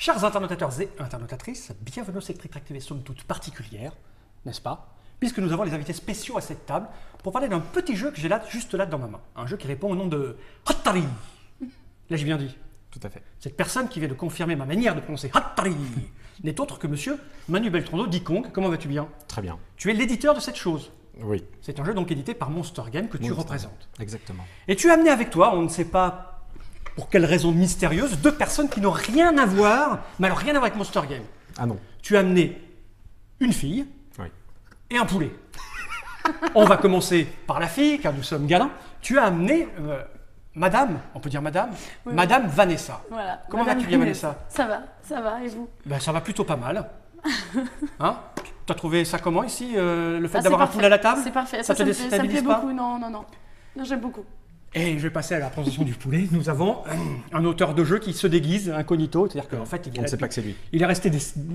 Chers internautateurs et internautatrices, bienvenue sur cette Trick Track TV, somme toute particulière, n'est-ce pas? Puisque nous avons des invités spéciaux à cette table pour parler d'un petit jeu que j'ai là, juste là dans ma main. Un jeu qui répond au nom de Hattari. Là, j'ai bien dit. Tout à fait. Cette personne qui vient de confirmer ma manière de prononcer Hattari n'est autre que monsieur Manu Beltrando, dit Kong. Comment vas-tu bien? Très bien. Tu es l'éditeur de cette chose. Oui. C'est un jeu donc édité par Monster Game que tu représentes. Exactement. Et tu as amené avec toi, on ne sait pas pour quelle raison mystérieuse, deux personnes qui n'ont rien à voir, mais alors rien à voir avec Monster Game. Ah non. Tu as amené une fille Oui. et un poulet. On va commencer par la fille, car nous sommes galants. Tu as amené madame, on peut dire madame, Oui, madame Vanessa. Voilà. Comment Madame vas-tu bien, Vanessa? Ça va, et vous? Ben, ça va plutôt pas mal. Hein? Tu as trouvé ça comment ici, le fait Ah, d'avoir un poulet à la table? C'est parfait, Ça te ça me déstabilise plaît pas? beaucoup, non, j'aime beaucoup. Et je vais passer à la présentation du poulet. Nous avons un auteur de jeu qui se déguise incognito, c'est-à-dire qu'en fait, On ne sait pas que c'est lui. il est resté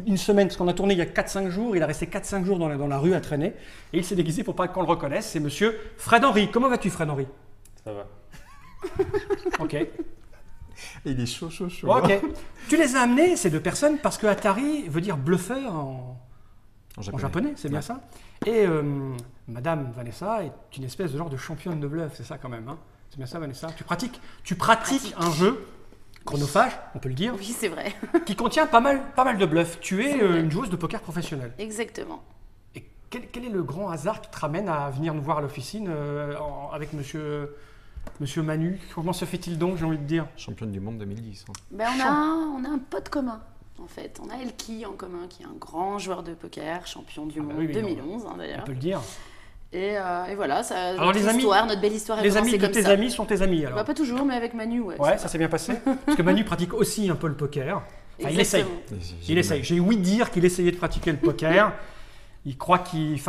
une semaine, parce qu'on a tourné il y a 4-5 jours, il est resté 4-5 jours dans la rue à traîner, et il s'est déguisé pour pas qu'on le reconnaisse, c'est monsieur Fred Henry. Comment vas-tu, Fred Henry? Ça va. Ok. Il est chaud, chaud, chaud. Bon, ok. Tu les as amenés, ces deux personnes, parce que Atari veut dire bluffeur en japonais, c'est bien ça. Et madame Vanessa est une espèce de genre de championne de bluff, c'est ça quand même, hein? C'est bien ça, Vanessa? Tu pratiques un jeu chronophage, on peut le dire, Oui, c'est vrai. qui contient pas mal de bluffs. Tu es C'est vrai. une joueuse de poker professionnelle. Exactement. Et quel est le grand hasard qui te ramène à venir nous voir à l'officine avec monsieur Manu? Comment se fait-il donc, j'ai envie de dire? Championne du monde 2010. hein. Ben, on a un pote commun, en fait. On a Elki en commun, qui est un grand joueur de poker, champion du monde oui, oui, 2011, On d'ailleurs. peut le dire. Et voilà, ça, Alors, notre belle histoire est Les amis commencée de comme tes ça. amis sont tes amis alors? Bah, pas toujours, mais avec Manu, ouais. Ouais, ça s'est bien passé. Parce que Manu pratique aussi un peu le poker. Enfin, il essaye. Exactement. Il essaye. J'ai ouï dire qu'il essayait de pratiquer le poker. Il croit qu'il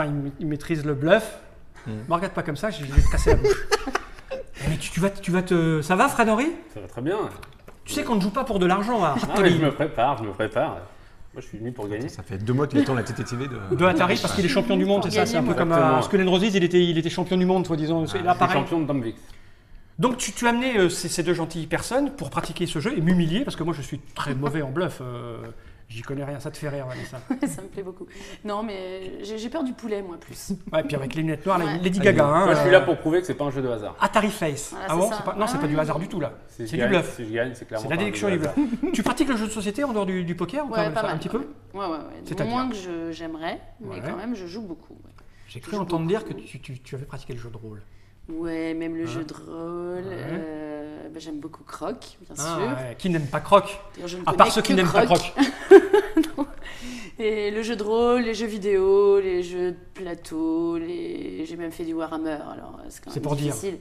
maîtrise le bluff. Me regarde pas comme ça, je vais te casser la bouche. Mais tu vas te... Ça va, Fred Henry? Ça va très bien. Tu sais qu'on ne joue pas pour de l'argent à Ah, mais Atari. je me prépare. Moi, je suis venu pour gagner. Ça fait 2 mois qu'il attend la TTTV de... De Atari parce qu'il est champion du monde, c'est ça? C'est un peu comme Exactement. Skull and Roses, il était champion du monde, soi-disant. Je Là, suis pareil. champion de Domvix. Donc tu as amené ces deux gentilles personnes pour pratiquer ce jeu et m'humilier parce que moi je suis très mauvais en bluff. J'y connais rien, ça te fait rire, Vanessa. Ça me plaît beaucoup. Non, mais j'ai peur du poulet, moi, plus. Ouais, puis avec les lunettes noires, Ouais. Lady Gaga. Hein, Moi, je suis là pour prouver que c'est pas un jeu de hasard. Atari Face. Voilà, Ah c'est bon? ça. Non, c'est Ah pas du ouais. hasard du tout là. Si C'est je du gagne- bluff. Si je gagne, c'est clairement C'est la pas un déduction jeu du de bluff. hasard. Tu pratiques le jeu de société en dehors du poker ou Ouais, pas pas mal. un petit peu? Ouais. C'est-à-dire Moins que j'aimerais, mais Ouais. quand même, je joue beaucoup. Ouais. J'ai cru Je joue entendre dire que beaucoup. tu avais pratiqué le jeu de rôle. Ouais, même le Hein? jeu de rôle. Ouais. J'aime beaucoup Croc, bien Ah, sûr. ouais. Qui n'aime pas Croc? D'ailleurs, je ne À connais part ceux qui que n'aiment pas Croc. Croc. Et le jeu de rôle, les jeux vidéo, les jeux de plateau, j'ai même fait du Warhammer. Alors, c'est quand C'est même pour dire. difficile.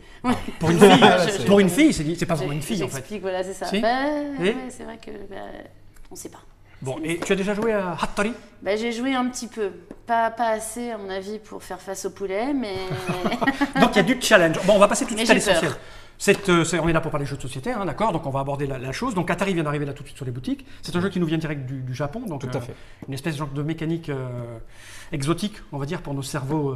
Pour une fille, Je- pour une fille, c'est pas vraiment une fille en fait. J'explique, voilà, c'est ça. Si. Bah, Et ouais, c'est vrai que on sait pas. Bon, et tu as déjà joué à Hattori? Bah, j'ai joué un petit peu, pas assez à mon avis pour faire face au poulet, mais Donc il y a du challenge. Bon, on va passer tout de Mais suite à j'ai peur. l'essentiel. On est là pour parler de jeux de société, hein, d'accord? Donc on va aborder la chose. Donc Atari vient d'arriver là tout de suite sur les boutiques. C'est un jeu qui nous vient direct du Japon, donc Tout à fait. une espèce de mécanique exotique, on va dire, pour nos cerveaux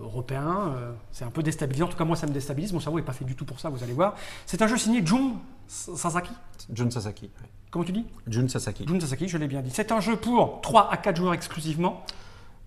européens. C'est un peu déstabilisant. En tout cas, moi, ça me déstabilise. Mon cerveau n'est pas fait du tout pour ça, vous allez voir. C'est un jeu signé Jun Sasaki. Jun Sasaki. ouais. Comment tu dis? Jun Sasaki. Jun Sasaki, je l'ai bien dit. C'est un jeu pour 3 à 4 joueurs exclusivement.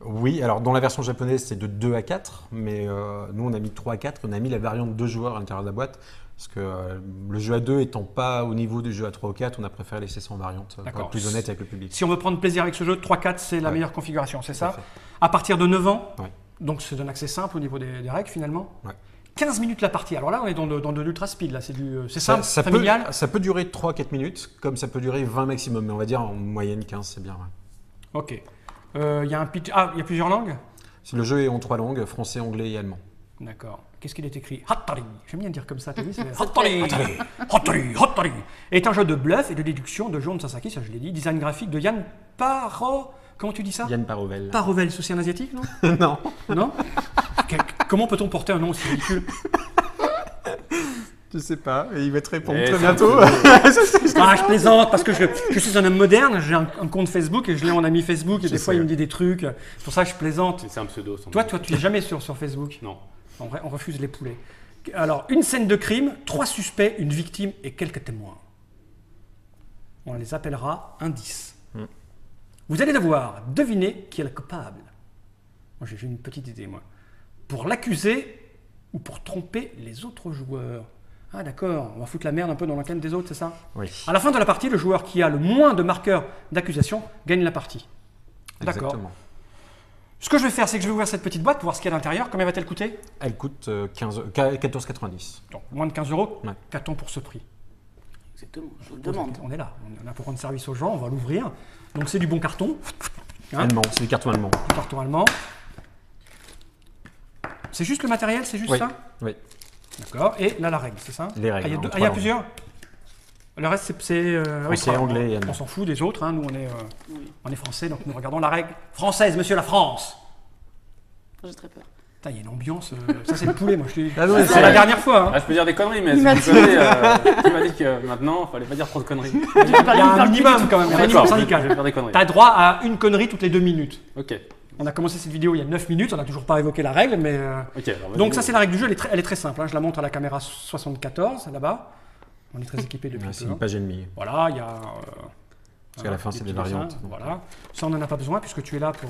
Oui, alors dans la version japonaise, c'est de 2 à 4, mais nous, on a mis 3 à 4. On a mis la variante 2 joueurs à l'intérieur de la boîte. Parce que le jeu à 2 étant pas au niveau du jeu à 3 ou 4, on a préféré laisser ça en variante, pour D'accord. être plus honnête avec le public. Si on veut prendre plaisir avec ce jeu, 3-4, c'est la Ouais. meilleure configuration, c'est Tout à ça? fait. À partir de 9 ans, Ouais. donc c'est un accès simple au niveau des règles finalement. Ouais. 15 minutes la partie. Alors là, on est dans de l'ultra speed, là. C'est Ça, simple, ça familial. peut, ça peut durer 3-4 minutes, comme ça peut durer 20 maximum, mais on va dire en moyenne 15, c'est bien. ouais. Ok. Il y a un pitch. Ah, il y a plusieurs langues? Si le jeu est en 3 langues, français, anglais et allemand. D'accord. Qu'est-ce qu'il est écrit? Hattori. J'aime bien dire comme ça, t'as vu? C'est Ça te Hattori. plaît. Hattori. Est un jeu de bluff et de déduction de Jun Sasaki, ça je l'ai dit. Design graphique de Yann Paro. Comment tu dis ça? Yann Parovel. Parovel, c'est aussi un asiatique, non? Non. Non? Comment peut-on porter un nom aussi ridicule? Je sais pas, et il va te répondre Eh, très c'est un bientôt. Ah, je plaisante parce que je suis un homme moderne, j'ai un compte Facebook et je l'ai en ami Facebook et Je des fois sais. il me dit des trucs. C'est pour ça que je plaisante. C'est un pseudo. sans Toi, doute. tu es jamais sur Facebook. Non. On refuse les poulets. Alors, une scène de crime, 3 suspects, une victime et quelques témoins. On les appellera indices. Vous allez devoir deviner qui est le coupable. Moi, j'ai une petite idée, moi. Pour l'accuser ou pour tromper les autres joueurs. Ah, d'accord, on va foutre la merde un peu dans la canne des autres, c'est ça? Oui. À la fin de la partie, le joueur qui a le moins de marqueurs d'accusation gagne la partie. D'accord. Exactement. Ce que je vais faire, c'est que je vais ouvrir cette petite boîte pour voir ce qu'il y a à l'intérieur. Combien va-t-elle coûter? Elle coûte 14,90. Donc, moins de 15 euros. Ouais. Qu'a-t-on pour ce prix? Exactement, je vous le demande. On est là. On est là pour rendre service aux gens. On va l'ouvrir. Donc, c'est du bon carton. Hein? Allemand, c'est du carton allemand. Du carton allemand. C'est juste le matériel, c'est juste Oui. ça? Oui. D'accord. Et là, la règle, c'est ça? Les règles, Ah, il y a, en deux- trois il y a langues. plusieurs? Le reste, c'est Français, anglais et allemand. On s'en fout des autres. Hein. Nous, Oui, on est français, donc nous regardons la règle française, monsieur la France. j'ai très peur. Putain, il y a une ambiance. Ça, c'est le poulet, moi. Ah non, C'est la dernière fois. Hein. Ah, je peux dire des conneries, mais Il si m'a vous savez, tu m'as dit que maintenant, il fallait pas dire trop de conneries. Il y a un minimum quand même. Il y a un minimum D'accord, je syndical. vais faire des conneries. Tu as droit à une connerie toutes les 2 minutes. Ok. On a commencé cette vidéo il y a 9 minutes, on n'a toujours pas évoqué la règle, mais. Ok. alors, vas-y. Donc, ça, c'est la règle du jeu, elle est très simple. Hein. Je la montre à la caméra 74, là-bas. On est très équipé depuis C'est peu. une page et demie. Voilà, il y a. Parce qu'à la fin, c'est des variantes. donc, Voilà. Ça, on n'en a pas besoin puisque tu es là pour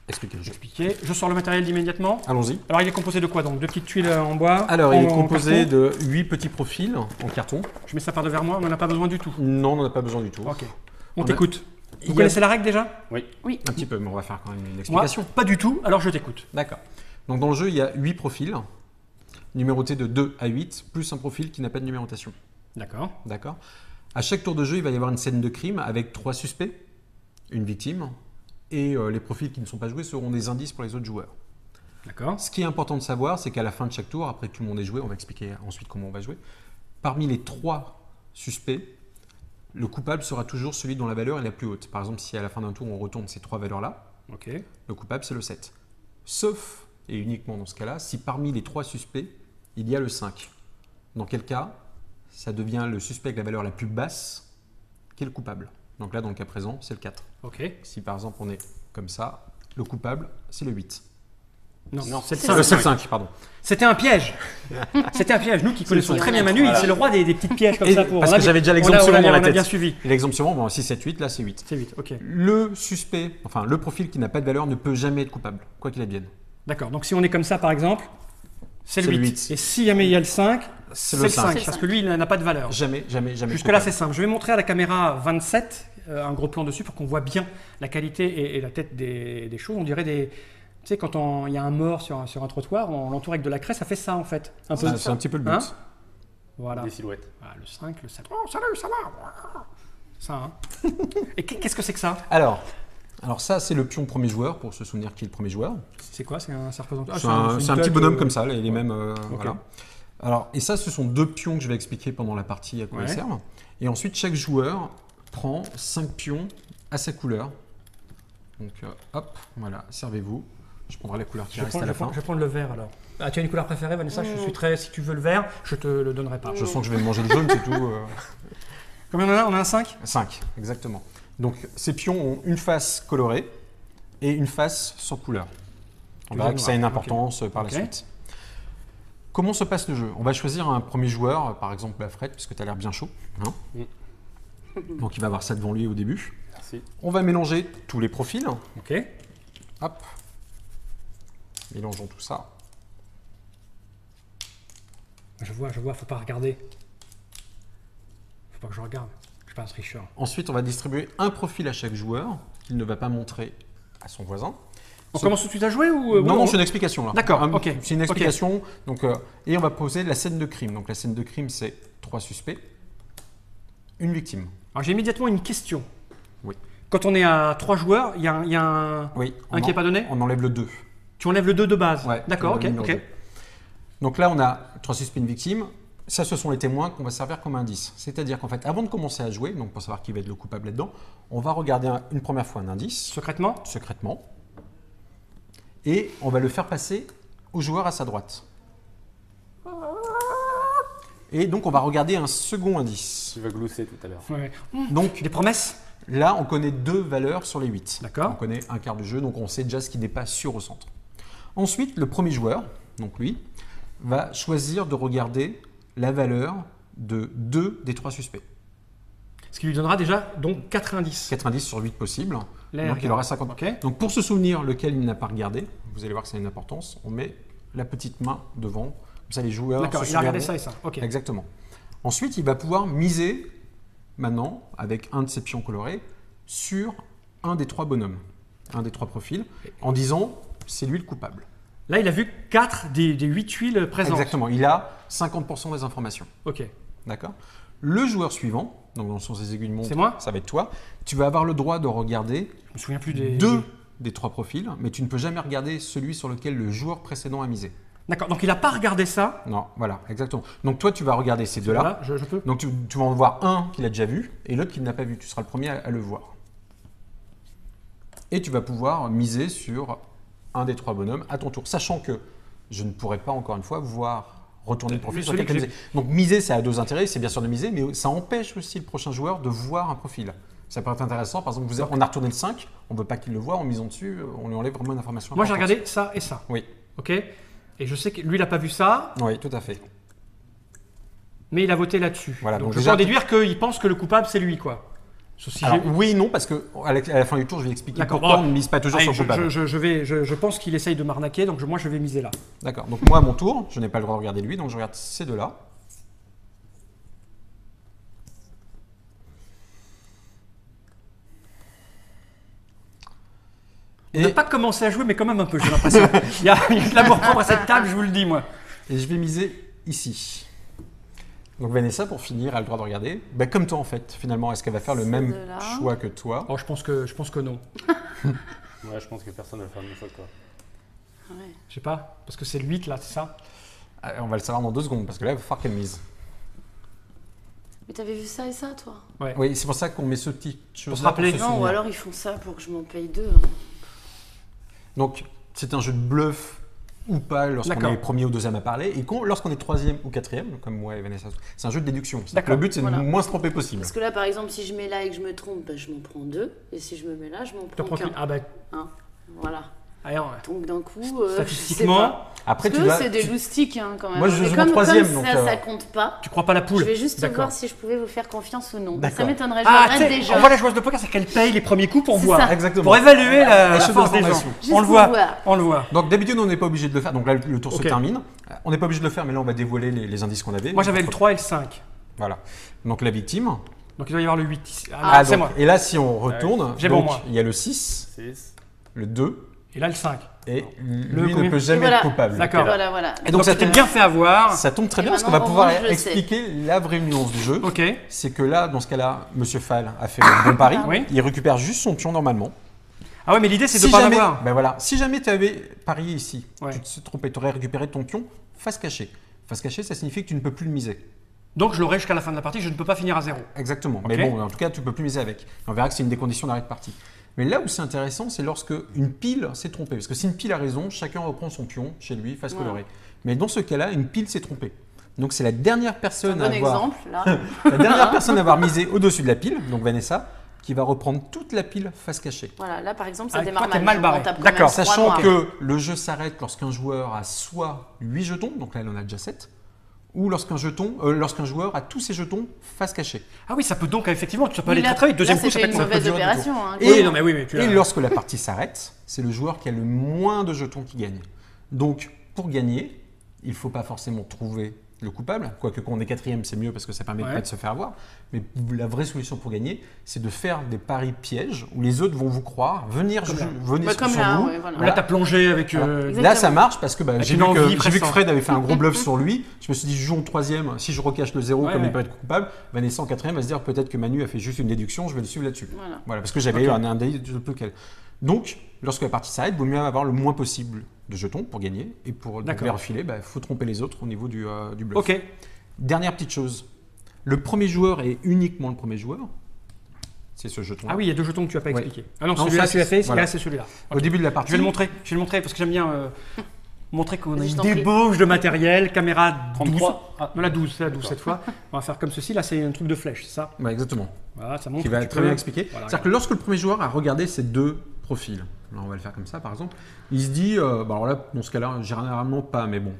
Expliquez le jeu. expliquer. Je sors le matériel immédiatement. Allons-y. Alors, il est composé de quoi donc? 2 petites tuiles en bois. Alors, il est en composé carton. de 8 petits profils en carton. Je mets ça par devers moi, on n'en a pas besoin du tout. Non, on n'en a pas besoin du tout. Ok. On On a- t'écoute. Il Vous y a- connaissez la règle déjà? Oui, Un petit peu, mais on va faire quand même une Moi, explication. pas du tout, alors je t'écoute. D'accord. Donc, dans le jeu, il y a 8 profils, numérotés de 2 à 8, plus un profil qui n'a pas de numérotation. D'accord. D'accord. À chaque tour de jeu, il va y avoir une scène de crime avec 3 suspects, une victime, et les profils qui ne sont pas joués seront des indices pour les autres joueurs. D'accord. Ce qui est important de savoir, c'est qu'à la fin de chaque tour, après que tout le monde ait joué, on va expliquer ensuite comment on va jouer, parmi les 3 suspects, le coupable sera toujours celui dont la valeur est la plus haute. Par exemple, si à la fin d'un tour, on retourne ces 3 valeurs-là, Ok. le coupable, c'est le 7. Sauf, et uniquement dans ce cas-là, si parmi les 3 suspects, il y a le 5. Dans quel cas, ça devient le suspect avec la valeur la plus basse qui est le coupable. Donc là, dans le cas présent, c'est le 4. Ok. Si par exemple, on est comme ça, le coupable, c'est le 8. Non, Non, c'est le c'est 5. C'est le 5, pardon. C'était un piège. C'était un piège. Nous qui connaissons le très bien cinq. Manu, Voilà. c'est le roi des petites pièges comme Et ça. Pour... parce on a que bien- j'avais déjà on a- l'exemple on suivant a- dans la On a bien tête. suivi. Et l'exemple suivant, bon, si 7, 8, là c'est 8. C'est vite, ok. Le suspect, enfin le profil qui n'a pas de valeur ne peut jamais être coupable, quoi qu'il advienne. D'accord. Donc si on est comme ça, par exemple, c'est le C'est le 8. 8. Et si jamais il y a le 5, c'est le 5. cinq. Parce que lui, il n'a pas de valeur. Jamais, jamais, jamais. Jusque-là, coupable. c'est simple. Je vais montrer à la caméra 27, un gros plan dessus, pour qu'on voit bien la qualité et la tête des choses. On dirait des... Tu sais, quand il y a un mort sur un trottoir, on l'entoure avec de la craie, ça fait ça, en fait. Un peu. C'est un petit peu le but. Hein Voilà. Des silhouettes. Ah, le 5, le 7. Oh, salut, ça va. Ça, hein. Et qu'est-ce que c'est que ça? Alors ça, c'est le pion premier joueur, pour se souvenir qui est le premier joueur. C'est quoi? Ça représente... Ah, C'est une un petit tête, bonhomme comme ça, les ouais. mêmes. Ok. Voilà. Alors, et ça, ce sont 2 pions que je vais expliquer pendant la partie à quoi Ouais. ils servent. Et ensuite, chaque joueur prend 5 pions à sa couleur. Donc, hop, voilà, servez-vous. Je prendrai la couleur qui Je vais reste à prendre, la je vais fin. prendre- je vais prendre le vert alors. Ah, tu as une couleur préférée, Vanessa? Je suis très. Si tu veux le vert, je te le donnerai pas. Je sens que je vais manger le jaune, c'est tout. Combien on en a? On a un 5? 5, exactement. Donc, ces pions ont une face colorée et une face sans couleur. On verra que ça a une noir, importance par Ok. la suite. Comment se passe le jeu? On va choisir un premier joueur, par exemple Fred, puisque tu as l'air bien chaud. Hein donc, il va avoir ça devant lui au début. Merci. On va mélanger tous les profils. Ok. Hop. Mélangeons tout ça. Je vois, faut pas regarder. Faut pas que je regarde. Je suis pas un tricheur. Ensuite, on va distribuer un profil à chaque joueur qu'il ne va pas montrer à son voisin. On Ce- commence tout de suite à jouer ou Non, non, on- c'est une explication là. D'accord, Un- ok. C'est une Ok. explication. Donc, et on va poser la scène de crime. Donc la scène de crime, c'est 3 suspects, une victime. Alors j'ai immédiatement une question. Oui. Quand on est à 3 joueurs, il y a un Oui. qui n'est pas donné? On enlève le 2. Tu enlèves le 2 de base. Ouais, D'accord, on ok, enlève le ok. numéro 2. Donc là, on a 3 suspects, une victime. Ça, ce sont les témoins qu'on va servir comme indice. C'est-à-dire qu'en fait, avant de commencer à jouer, donc pour savoir qui va être le coupable là-dedans, on va regarder une première fois un indice, Secrètement? secrètement, et on va le faire passer au joueur à sa droite. Et donc, on va regarder un second indice. Tu vas glousser tout à l'heure. Ouais. Donc, Des promesses? là, on connaît 2 valeurs sur les 8. D'accord. On connaît un quart du jeu, donc on sait déjà ce qui n'est pas sûr au centre. Ensuite, le premier joueur, donc lui, va choisir de regarder la valeur de 2 des 3 suspects. Ce qui lui donnera déjà donc 4 indices. 90 sur 8 possibles. Là, Donc il aura 50. Ok. Donc pour se souvenir lequel il n'a pas regardé, vous allez voir que ça a une importance, on met la petite main devant. Comme ça, les joueurs D'accord, se il a regardé souviendront. ça et ça. Ok. Exactement. Ensuite, il va pouvoir miser maintenant, avec un de ses pions colorés, sur un des 3 bonhommes, un des 3 profils, en disant c'est lui le coupable. Là, il a vu 4 des 8 tuiles présentes. Exactement. Il a 50% des informations. Ok. D'accord. Le joueur suivant, donc dans le sens des aiguilles de montre, C'est moi ça va être toi. Tu vas avoir le droit de regarder Je me souviens plus des. 2 des 3 profils, mais tu ne peux jamais regarder celui sur lequel le joueur précédent a misé. D'accord, donc il n'a pas regardé ça. Non, voilà, exactement. Donc toi, tu vas regarder ces deux-là. Voilà, je peux. Donc tu vas en voir un qu'il a déjà vu et l'autre qu'il n'a pas vu. Tu seras le premier à le voir. Et tu vas pouvoir miser sur un des 3 bonhommes à ton tour, sachant que je ne pourrai pas, encore une fois, voir retourner le profil sur Celui lequel que tu as misé. Donc miser, ça a 2 intérêts. C'est bien sûr de miser, mais ça empêche aussi le prochain joueur de voir un profil. Ça peut être intéressant. Par exemple, on a retourné le 5, on ne veut pas qu'il le voit, en misant dessus, on lui enlève vraiment une information Moi, j'ai importante. regardé ça et ça. Oui, Ok. Et je sais que lui, il n'a pas vu ça, oui, tout à fait. mais il a voté là-dessus. Voilà, donc donc je déjà, peux en déduire qu'il pense que le coupable, c'est lui, quoi. Sauf si Alors, j'ai- oui et non, parce qu'à la fin du tour, je vais expliquer D'accord. pourquoi Oh. on ne mise pas toujours Allez, sur le coupable. je pense qu'il essaye de m'arnaquer, donc moi, je vais miser là. D'accord. Donc moi, à mon tour, je n'ai pas le droit de regarder lui, donc je regarde ces deux-là. On n'a pas commencé à jouer, mais quand même un peu, j'ai l'impression. Il y a de l'amour propre à cette table, je vous le dis, moi. Et je vais miser ici. Donc Vanessa, pour finir, a le droit de regarder. Bah, comme toi, en fait, finalement, est-ce qu'elle va faire le Ces même deux-là. choix que toi? Oh, je pense que non. Ouais, je pense que personne ne va faire le même choix que toi. Ouais. Je sais pas, parce que c'est le 8 là, c'est ça? On va le savoir dans 2 secondes, parce que là, il va falloir qu'elle mise. Mais t'avais vu ça et ça, toi? Ouais. Oui, c'est pour ça qu'on met ce petit chose se rappeler. Non, ou alors ils font ça pour que je m'en paye 2. Donc, c'est un jeu de bluff ou pas lorsqu'on D'accord. est premier ou deuxième à parler, et lorsqu'on est troisième ou quatrième, comme moi et Vanessa, c'est un jeu de déduction. D'accord. Le but, c'est Voilà. de moins se tromper possible. Parce que là, par exemple, si je mets là et que je me trompe, bah, je m'en prends 2. Et si je me mets là, je m'en T'en prends prends qu'un. Ah bah, Hein, voilà. alors, Donc d'un coup, statistiquement, Après, parce que c'est des loustiques hein, quand même. Moi, je Mais joue en comme troisième, ça, donc, ça compte pas. tu crois pas la poule? Je vais juste D'accord. voir si je pouvais vous faire confiance ou non. D'accord. Ça m'étonnerait, je Ah, tu l'arrête sais, déjà. on voit la joueuse de poker, c'est qu'elle paye les premiers coups pour C'est voir. ça. Exactement. Pour évaluer la Échelle force des gens. d'information. Juste On le pour voit. voir. On le voit. Donc d'habitude on n'est pas obligé de le faire, donc là le tour Ok. se termine. On n'est pas obligé de le faire, mais là on va dévoiler les indices qu'on avait. Moi, j'avais le 3 et le 5. Voilà. Donc la victime. Donc, il doit y avoir le 8 ici. Ah, Ah, c'est donc, moi. et là si on retourne, J'ai donc, bon, moi. il y a le 6, 6. le 2 Et là, le 5. et lui combien ne peut jamais Et voilà. être coupable. D'accord. Voilà, voilà. Et Donc, donc ça c'était tombe, bien fait avoir. ça tombe très Et bien parce qu'on va maintenant, pouvoir orange, je le expliquer la vraie nuance du jeu. Ok. C'est que là, dans ce cas-là, Monsieur Fall a fait le bon pari. Oui. Il récupère juste son pion normalement. Ah ouais, mais l'idée, c'est de Si ne pas jamais, l'avoir. ben voilà, si jamais tu avais parié ici, Ouais. tu te suis trompé, tu aurais récupéré ton pion face cachée. Face cachée, ça signifie que tu ne peux plus le miser. Donc, je l'aurai jusqu'à la fin de la partie, je ne peux pas finir à 0. Exactement. Ok. Mais bon, en tout cas, tu peux plus miser avec. On verra que c'est une des conditions d'arrêt de partie. Mais là où c'est intéressant, c'est lorsque une pile s'est trompée. Parce que si une pile a raison, chacun reprend son pion chez lui, face Voilà. colorée. Mais dans ce cas-là, une pile s'est trompée. Donc c'est la dernière C'est un personne à bon avoir, exemple, là. la dernière personne à avoir misé au-dessus de la pile, donc Vanessa, qui va reprendre toute la pile face cachée. Voilà, là, par exemple, ça Ah, démarre toi, t'es mal. mal barré. On tape quand D'accord. même trois Sachant noirs. que le jeu s'arrête lorsqu'un joueur a soit 8 jetons, donc là il en a déjà 7, ou lorsqu'un joueur a tous ses jetons face cachée. Ah oui, ça peut donc, effectivement, tu peux Oui, aller là- très très vite. Deuxième là, coup, ça peut c'était être une ça peut mauvaise durer du opération. hein. Et- Oui, non, mais oui, mais tu Et l'as. lorsque la partie s'arrête, c'est le joueur qui a le moins de jetons qui gagne. Donc, pour gagner, il ne faut pas forcément trouver le coupable. Quoique quand on est quatrième, c'est mieux parce que ça permet de Ouais. pas de se faire avoir. Mais la vraie solution pour gagner, c'est de faire des paris pièges où les autres vont vous croire, venir Comme là. Bah, comme sur là, vous. ouais, voilà. Là, t'as plongé avec. Voilà. Exactement. Là, ça marche parce que Avec j'ai une vu, envie que pressante. Fred avait fait un gros bluff sur lui. Je me suis dit, je joue en troisième. Si je recache le 0 Ouais, comme ouais. il peut être coupable, Vanessa en quatrième va se dire peut-être que Manu a fait juste une déduction, je vais le suivre là-dessus. Voilà. Voilà, parce que j'avais Ok. un indice de peu quel. Donc, lorsque la partie s'arrête, il vaut mieux avoir le moins possible de jetons pour gagner. Et pour D'accord. les refiler, il faut tromper les autres au niveau du bluff. Ok. Dernière petite chose. Le premier joueur est uniquement le premier joueur. C'est ce jeton. Ah oui, il y a 2 jetons que tu n'as pas Ouais. expliqué. Ah non, Non, celui-là, ça, tu l'as fait, voilà. celui-là, c'est celui-là. Au Ok. début de la partie. Je vais le montrer parce que j'aime bien montrer qu'on a Vas-y, je une t'en prie. débauche de matériel, caméra 12. 33. Ah. Non, la 12, c'est la 12 D'accord. cette fois. On va faire comme ceci, là c'est un truc de flèche, c'est ça. Ouais, exactement. Voilà, ça montre. Qui que va tu très peux- bien expliquer. Voilà, C'est-à-dire que lorsque le premier joueur a regardé ces 2 profil. Là, on va le faire comme ça, par exemple. Il se dit, alors là, dans ce cas-là, généralement pas, mais bon.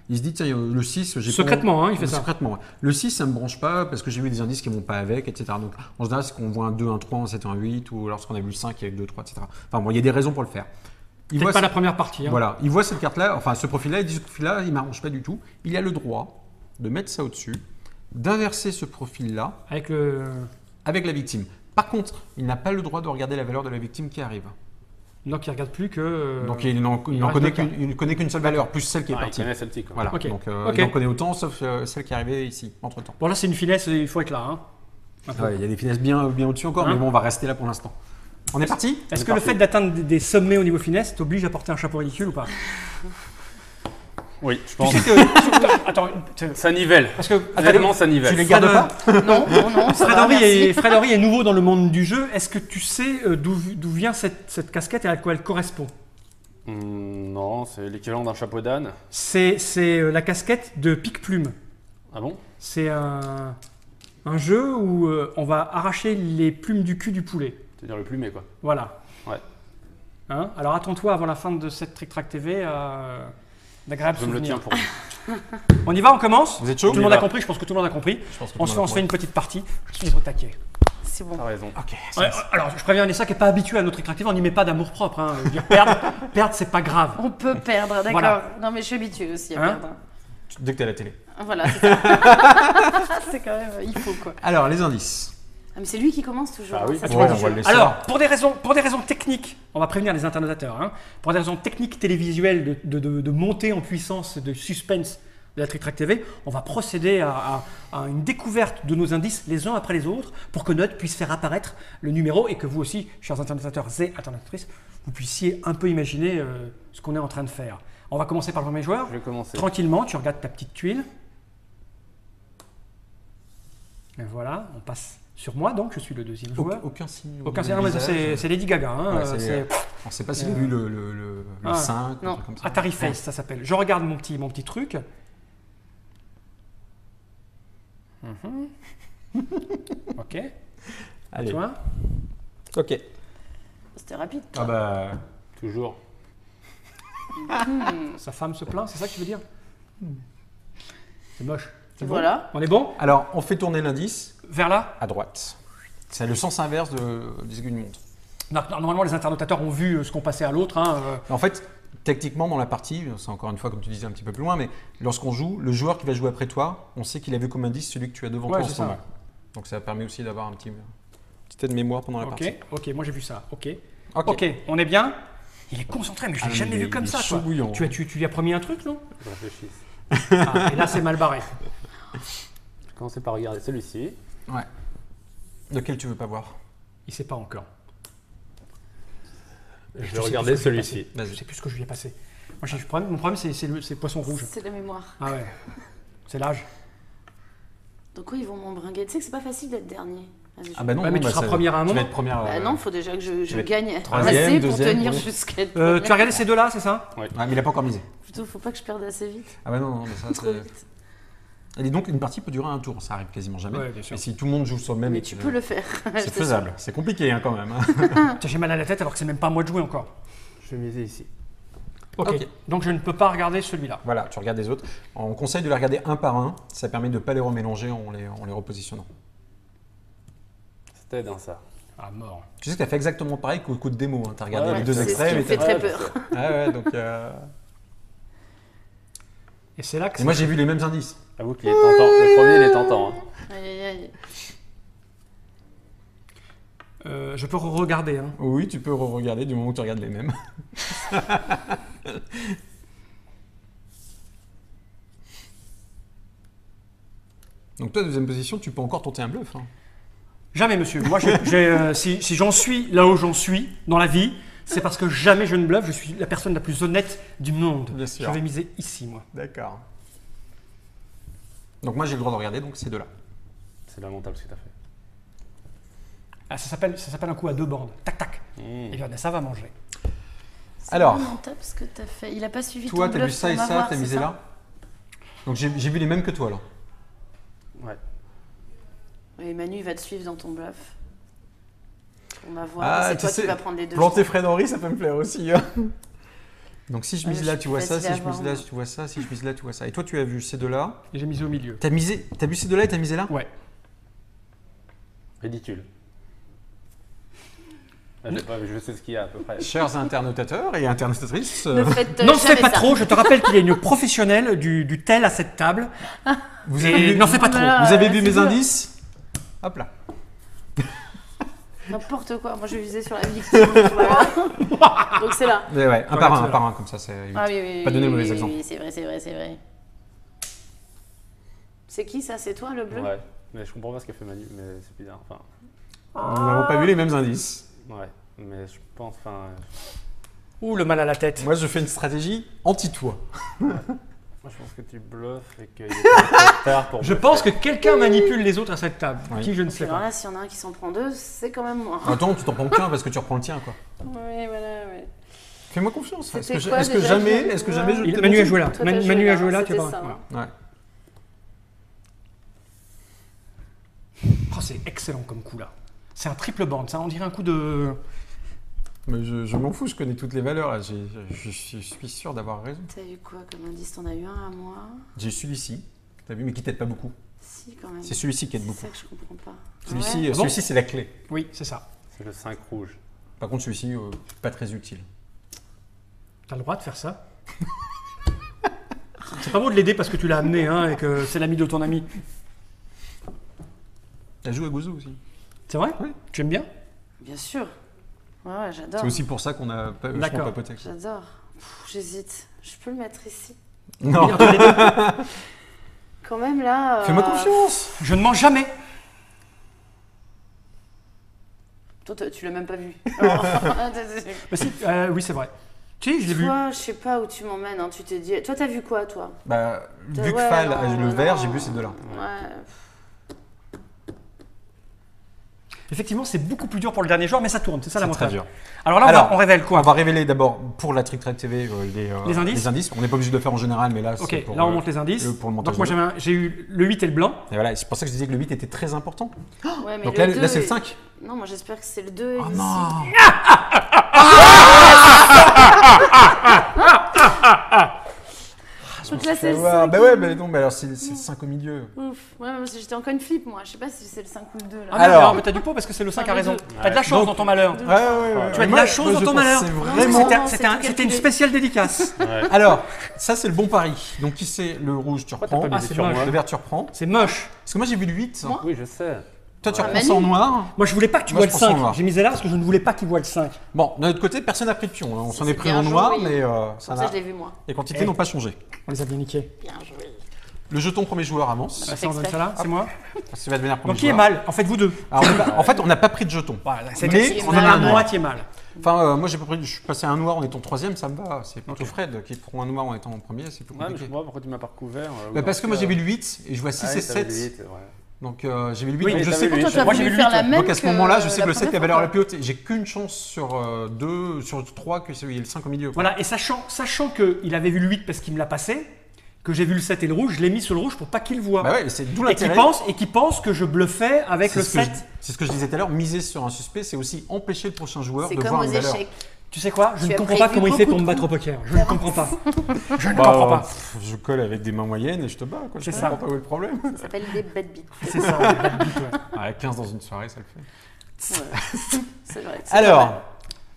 Il se dit, tiens, le 6, j'ai Secrètement, pas... il fait ça. Secrètement, ouais. Le 6, ça me branche pas parce que j'ai vu des indices qui vont pas avec, etc. Donc, en général, c'est qu'on voit un 2, un 3, un 7, un 8, ou lorsqu'on a vu le 5, il y a 2, 3, etc. Enfin, bon, il y a des raisons pour le faire. Peut-être pas la première partie. Voilà, il voit cette carte-là, enfin, ce profil-là, il dit, ce profil-là, il m'arrange pas du tout. Il a le droit de mettre ça au-dessus, d'inverser ce profil-là Avec la victime. Par contre, il n'a pas le droit de regarder la valeur de la victime qui arrive. Donc il regarde plus que. Donc il n'en connaît qu'une seule valeur, plus celle qui est Il partie. connaît celle-ci. Quoi. Voilà. Ok. Donc Ok. il en connaît autant, sauf celle qui est arrivée ici, entre-temps. Bon là c'est une finesse, il faut être là. Hein. Ouais, il y a des finesses bien au-dessus encore, Hein mais bon, on va rester là pour l'instant. On est parti? Est-ce que le fait d'atteindre des sommets au niveau finesse t'oblige à porter un chapeau ridicule ou pas? Oui, je Tu pense. sais que. Attends, Ça nivelle. parce que. Réellement, ça nivelle. Tu les gardes pas? Non, ça Fred va, Henry, merci. Fred Henry est nouveau dans le monde du jeu. Est-ce que tu sais d'où vient cette casquette et à quoi elle correspond? Non, c'est l'équivalent d'un chapeau d'âne. C'est la casquette de Pique-Plume. Ah bon? C'est un jeu où on va arracher les plumes du cul du poulet. C'est-à-dire le plumet, quoi. Voilà. Ouais. Hein, alors attends-toi avant la fin de cette Trick Track TV d'agréables Je me le souvenirs. tiens pour moi. On y va, on commence? Vous êtes chaud? Tout le monde a compris, je pense que tout le monde a compris. Je pense que On tout se le monde fait a une petite partie. Je suis au taquet. C'est bon. T'as raison. Ok. Ouais, alors je préviens Anessa qui n'est pas habituée à notre Trick Track TV, on n'y met pas d'amour propre. Hein. Je veux dire, perdre c'est pas grave. On peut perdre, d'accord. Voilà. Non, mais je suis habituée aussi à Hein perdre. Dès que t'es à la télé. Voilà, c'est ça. C'est quand même, il faut quoi. Alors, les indices. Ah, mais c'est lui qui commence toujours. Ah oui. Ça, Ouais, c'est on pas va le dur. laisser. Alors, pour des raisons techniques, on va prévenir les internautateurs, hein, pour des raisons techniques télévisuelles de montée en puissance, de suspense de la Trick Track TV, on va procéder à une découverte de nos indices les uns après les autres pour que Note puisse faire apparaître le numéro et que vous aussi, chers internautateurs et internautrices, vous puissiez un peu imaginer ce qu'on est en train de faire. On va commencer par le premier joueur. Je vais commencer. Tranquillement, tu regardes ta petite tuile. Et voilà, on passe sur moi, donc je suis le deuxième joueur. Aucun signe. Aucun au signe, non, mais visage. c'est Lady Gaga. Hein, Ouais, c'est- c'est On ne sait pas s'il a vu le Ah. 5 ou Non. un truc comme ça. Atari Face, ça s'appelle. Je regarde mon petit truc. Ok. Allez. Toi, Ok. C'était rapide. Ah bah. Toujours. sa femme se plaint, c'est ça que tu veux dire? C'est moche. C'est bon Voilà. On est bon? Alors, on fait tourner l'indice Vers là? à droite. C'est le sens inverse des aiguilles d'une montre. Normalement, les internautateurs ont vu ce qu'on passait à l'autre. Hein, En fait, techniquement, dans la partie, c'est encore une fois, comme tu disais, un petit peu plus loin, mais lorsqu'on joue, le joueur qui va jouer après toi, on sait qu'il a vu comme indice celui que tu as devant Ouais, toi en c'est ce ça. moment. Donc ça permet aussi d'avoir un petit tête de mémoire pendant la partie. Ok, moi j'ai vu ça. Ok, Ok. on est bien? Il est concentré, mais je l'ai Ah, jamais mais vu il comme est ça. chaud Quoi. bouillant. Tu lui as promis un truc, non? Je réfléchis. Ah, et là, c'est mal barré. Je vais commencer par regarder celui-ci. Ouais. Lequel tu veux pas voir? Il sait pas encore. Je sais vais plus regarder ce que je lui ai celui-ci. passé. Je sais plus ce que je lui ai passé. Moi, mon problème, c'est le poisson rouge. C'est la mémoire. Ah ouais. C'est l'âge. Donc quoi, ils vont m'embringuer. Tu sais que c'est pas facile d'être dernier. Vas-y, Ah bah non, Ouais, mais tu seras première à un Tu vas moment. être première. Bah non, faut déjà que je vas être gagne troisième, assez pour deuxième, tenir ouais. jusqu'à être Tu as première. regardé ces deux-là, c'est ça? Ouais, mais il a pas encore misé. Plutôt, faut pas que je perde assez vite. Ah bah non, mais ça Trop c'est. vite. Et donc une partie peut durer un tour, ça arrive quasiment jamais. Ouais, bien sûr. Et si tout le monde joue sur le même, Mais tu peux le faire. Je c'est te faisable. C'est compliqué hein, quand même. hein. Tiens, j'ai mal à la tête alors que c'est même pas à moi de jouer encore. Je vais miser ici. Ok. Ok. Donc je ne peux pas regarder celui-là. Voilà, tu regardes les autres. On conseille de les regarder un par un. Ça permet de ne pas les remélanger en les repositionnant. C'était dans ça. Ah, mort. Tu sais que tu as fait exactement pareil qu'au coup de démo. Tu as regardé Ouais, les deux c'est ce extraits. qui me mais fait t'as- très Ouais, peur. Ah ouais, donc. Et c'est là que Et moi j'ai vu les mêmes indices. Avoue qu'il est tentant. Le premier, il est tentant. Hein. Aïe, aïe, aïe. je peux regarder. Hein. Oui, tu peux regarder du moment où tu regardes les mêmes. Donc toi, deuxième position, tu peux encore tenter un bluff. hein. Jamais, monsieur. Moi, si j'en suis là où j'en suis dans la vie, c'est parce que jamais je ne bluffe. Je suis la personne la plus honnête du monde. Bien sûr. Je vais miser ici, moi. D'accord. Donc moi j'ai le droit de regarder, donc ces deux-là. C'est lamentable ce que tu as fait. Ah, ça s'appelle un coup à deux bandes. Tac, tac. Et bien, ça va manger. C'est Alors. lamentable ce que t'as fait. Il a pas suivi Toi, ton t'as vu bluff ça pour et ça, m'avoir, t'as c'est misé ça là. Donc j'ai vu les mêmes que toi là. Ouais. Oui, Manu, il va te suivre dans ton bluff. On va voir. C'est tu toi sais, qui vas prendre les deux. planter Fred Henry, ça peut me plaire aussi. Hein. Donc si je mise là, je tu vois suis ça. Si facile je à mise voir, là, tu vois ça. Si je mise là, tu vois ça. Et toi, tu as vu ces deux-là. Et j'ai misé au milieu. T'as vu ces deux-là et t'as misé là? Ouais. Ridicule. Je sais ce qu'il y a à peu près. Chers internautateurs et internautatrices, Ne faites N'en jamais fais pas ça. trop, je te rappelle qu'il y a une professionnelle du tel à cette table. vous Et avez vu, n'en fais pas trop. Voilà. vous avez vu c'est mes dur. indices? Hop là. N'importe quoi. Moi, je visais sur la victime. Voilà. Donc, c'est là. Mais ouais, un par un, comme ça, c'est. Ah oui. Pas donner oui, mauvais oui, exemple. Oui, c'est vrai. C'est qui ça? C'est toi, le bleu? Ouais, mais je comprends pas ce qu'a fait Manu, mais c'est bizarre. Enfin, Nous n'avons pas vu les mêmes indices. ouais, mais je pense. Enfin, Ouh, le mal à la tête. Moi, je fais une stratégie anti-toi. moi, je pense que tu bluffes et qu'il est trop tard pour. Je pense que quelqu'un manipule les autres à cette table. Oui. Qui je ne sais Alors pas. là, s'il y en a un qui s'en prend deux, c'est quand même moi. Attends, tu t'en prends qu'un parce que tu reprends le tien, quoi. Oui, voilà, ouais. Fais-moi confiance. Est-ce C'était que, quoi, est-ce que déjà, jamais, je- est-ce que jamais je Il- t'ai Manu a menti? joué là. Toi, t'as Manu a joué là, tu c'était vois. ça, Voilà. hein. Ouais. Oh, c'est excellent comme coup là. C'est un triple bande, ça on dirait un coup de. Mais je m'en fous, je connais toutes les valeurs. Là. Je suis sûr d'avoir raison. T'as eu quoi comme indice? T'en as eu un à moi? J'ai celui-ci, t'as vu, mais qui t'aide pas beaucoup. Si, quand même. C'est celui-ci qui aide C'est beaucoup. ça que je comprends pas. Celui-ci, Ouais. Ah bon celui-ci, c'est la clé. Oui, c'est ça. C'est le 5 rouge. Par contre, celui-ci, pas très utile. T'as le droit de faire ça. C'est pas bon de l'aider parce que tu l'as amené hein, et que c'est l'ami de ton ami. T'as joué à Gozo aussi. C'est vrai? Oui. Tu aimes bien? Bien sûr. Ouais, j'adore. C'est aussi pour ça qu'on a pas D'accord. papoté. J'adore. J'hésite. Je peux le mettre ici. Non, Oui, entre les deux. Quand même, là. fais-moi confiance. Je ne mens jamais. Toi, tu l'as même pas vu. Mais si, oui, c'est vrai. Si, je l'ai vu. Toi, je sais pas où tu m'emmènes. Hein. Tu t'es dit. Toi, t'as vu quoi, toi? Bah, vu que Ouais, Fall non, a le vert, non. j'ai vu ces deux-là. Ouais. Effectivement, c'est beaucoup plus dur pour le dernier joueur, mais ça tourne, c'est ça C'est l'avantage. très dur. Alors là, on révèle On quoi? va révéler d'abord pour la Trick Track TV Les indices. On n'est pas obligé de le faire en général, mais là, Ok, c'est pour, là on monte les indices. pour le montage. Donc moi j'ai eu le 8 et le blanc. Et voilà, c'est pour ça que je disais que le 8 était très important. Ouais, mais Donc le là, 2 là c'est le est- 5. Non, moi j'espère que c'est le 2. Oh ici. non. Donc là, c'est le Ouais, 5. bah ouais, mais non, mais alors c'est le 5 au milieu. Ouf. Ouais, mais j'étais en coin flip, moi. Je sais pas si c'est le 5 ou le 2. Là. Ah Alors. non, mais t'as du pot parce que c'est le 5 Ah, a raison. le T'as de la chance Donc- dans ton malheur. deux. Ouais, ouais. Tu as de la chance dans ton malheur. C'est Non, vraiment. c'était- C'était c'est tout c'était une calculé. spéciale dédicace. Ouais. Alors, ça c'est le bon pari. Donc qui c'est le rouge, tu Pourquoi t'as reprends. pas Ah, misé c'est sur moche. moi? Le vert, tu reprends. C'est moche. Parce que moi j'ai vu le 8. Moi Oui, je sais. Toi, tu Ouais. reprends ça en noir. Moi je voulais pas que tu Moi, vois je le prends ça en 5. noir. J'ai misé là parce que je ne voulais pas qu'il voit le 5. Bon, d'un autre côté, personne n'a pris de pion. Hein. On s'en C'est est pris bien en noir, joué. mais ça Comme ça, n'a. je l'ai vu, moi. Les quantités Eh. n'ont pas changé. On les a bien niqués. Bien joué. Le jeton premier joueur avance. Bah, Ah, ça, on donne exprès. ça là, c'est moi. Parce qu'il va devenir premier Donc qui est joueur. mal? En fait, vous deux. Alors, en fait, on n'a pas pris de jeton. Voilà, Mais c'était on en a à un noir. moitié mal. Enfin, moi, j'ai pas pris. Je suis passé à un noir en étant troisième, ça me va. C'est plutôt Fred qui prend un noir en étant en premier, c'est plus Ouais, mais je compliqué. comprends pas pourquoi tu m'as pas recouvert. Bah, parce que moi, j'ai vu le 8 et je vois 6 et 7. Donc, j'ai vu le 8. Oui, donc, je t'as sais vu que le Toi, huit. t'as Moi, j'ai voulu vu le faire huit, la même. donc à ce moment-là, je sais que le la 7 première avait l'air fois, la plus haute. J'ai qu'une chance sur 2, sur 3 que il y ait le 5 au milieu. Voilà, et sachant qu'il avait vu le 8 parce qu'il me l'a passé, que j'ai vu le 7 et le rouge, je l'ai mis sur le rouge pour pas qu'il voit. Bah ouais, c'est d'où et qui l'intérêt. pense que je bluffais avec C'est le ce que 7. c'est ce que je disais tout à l'heure, miser sur un suspect, c'est aussi empêcher le prochain joueur C'est de comme voir aux une valeur. échecs. Tu sais quoi? Je Tu ne as comprends pas prévu comment il fait beaucoup pour me de battre au coups. poker. Je ne comprends pas. Je ne Bah, comprends pas. je colle avec des mains moyennes et je te bats. Quoi. C'est Je ça. comprends pas où est le problème. Ça s'appelle des bad beats. C'est ça. Ah, 15 dans une soirée, ça le fait. Ouais. C'est vrai. c'est Alors,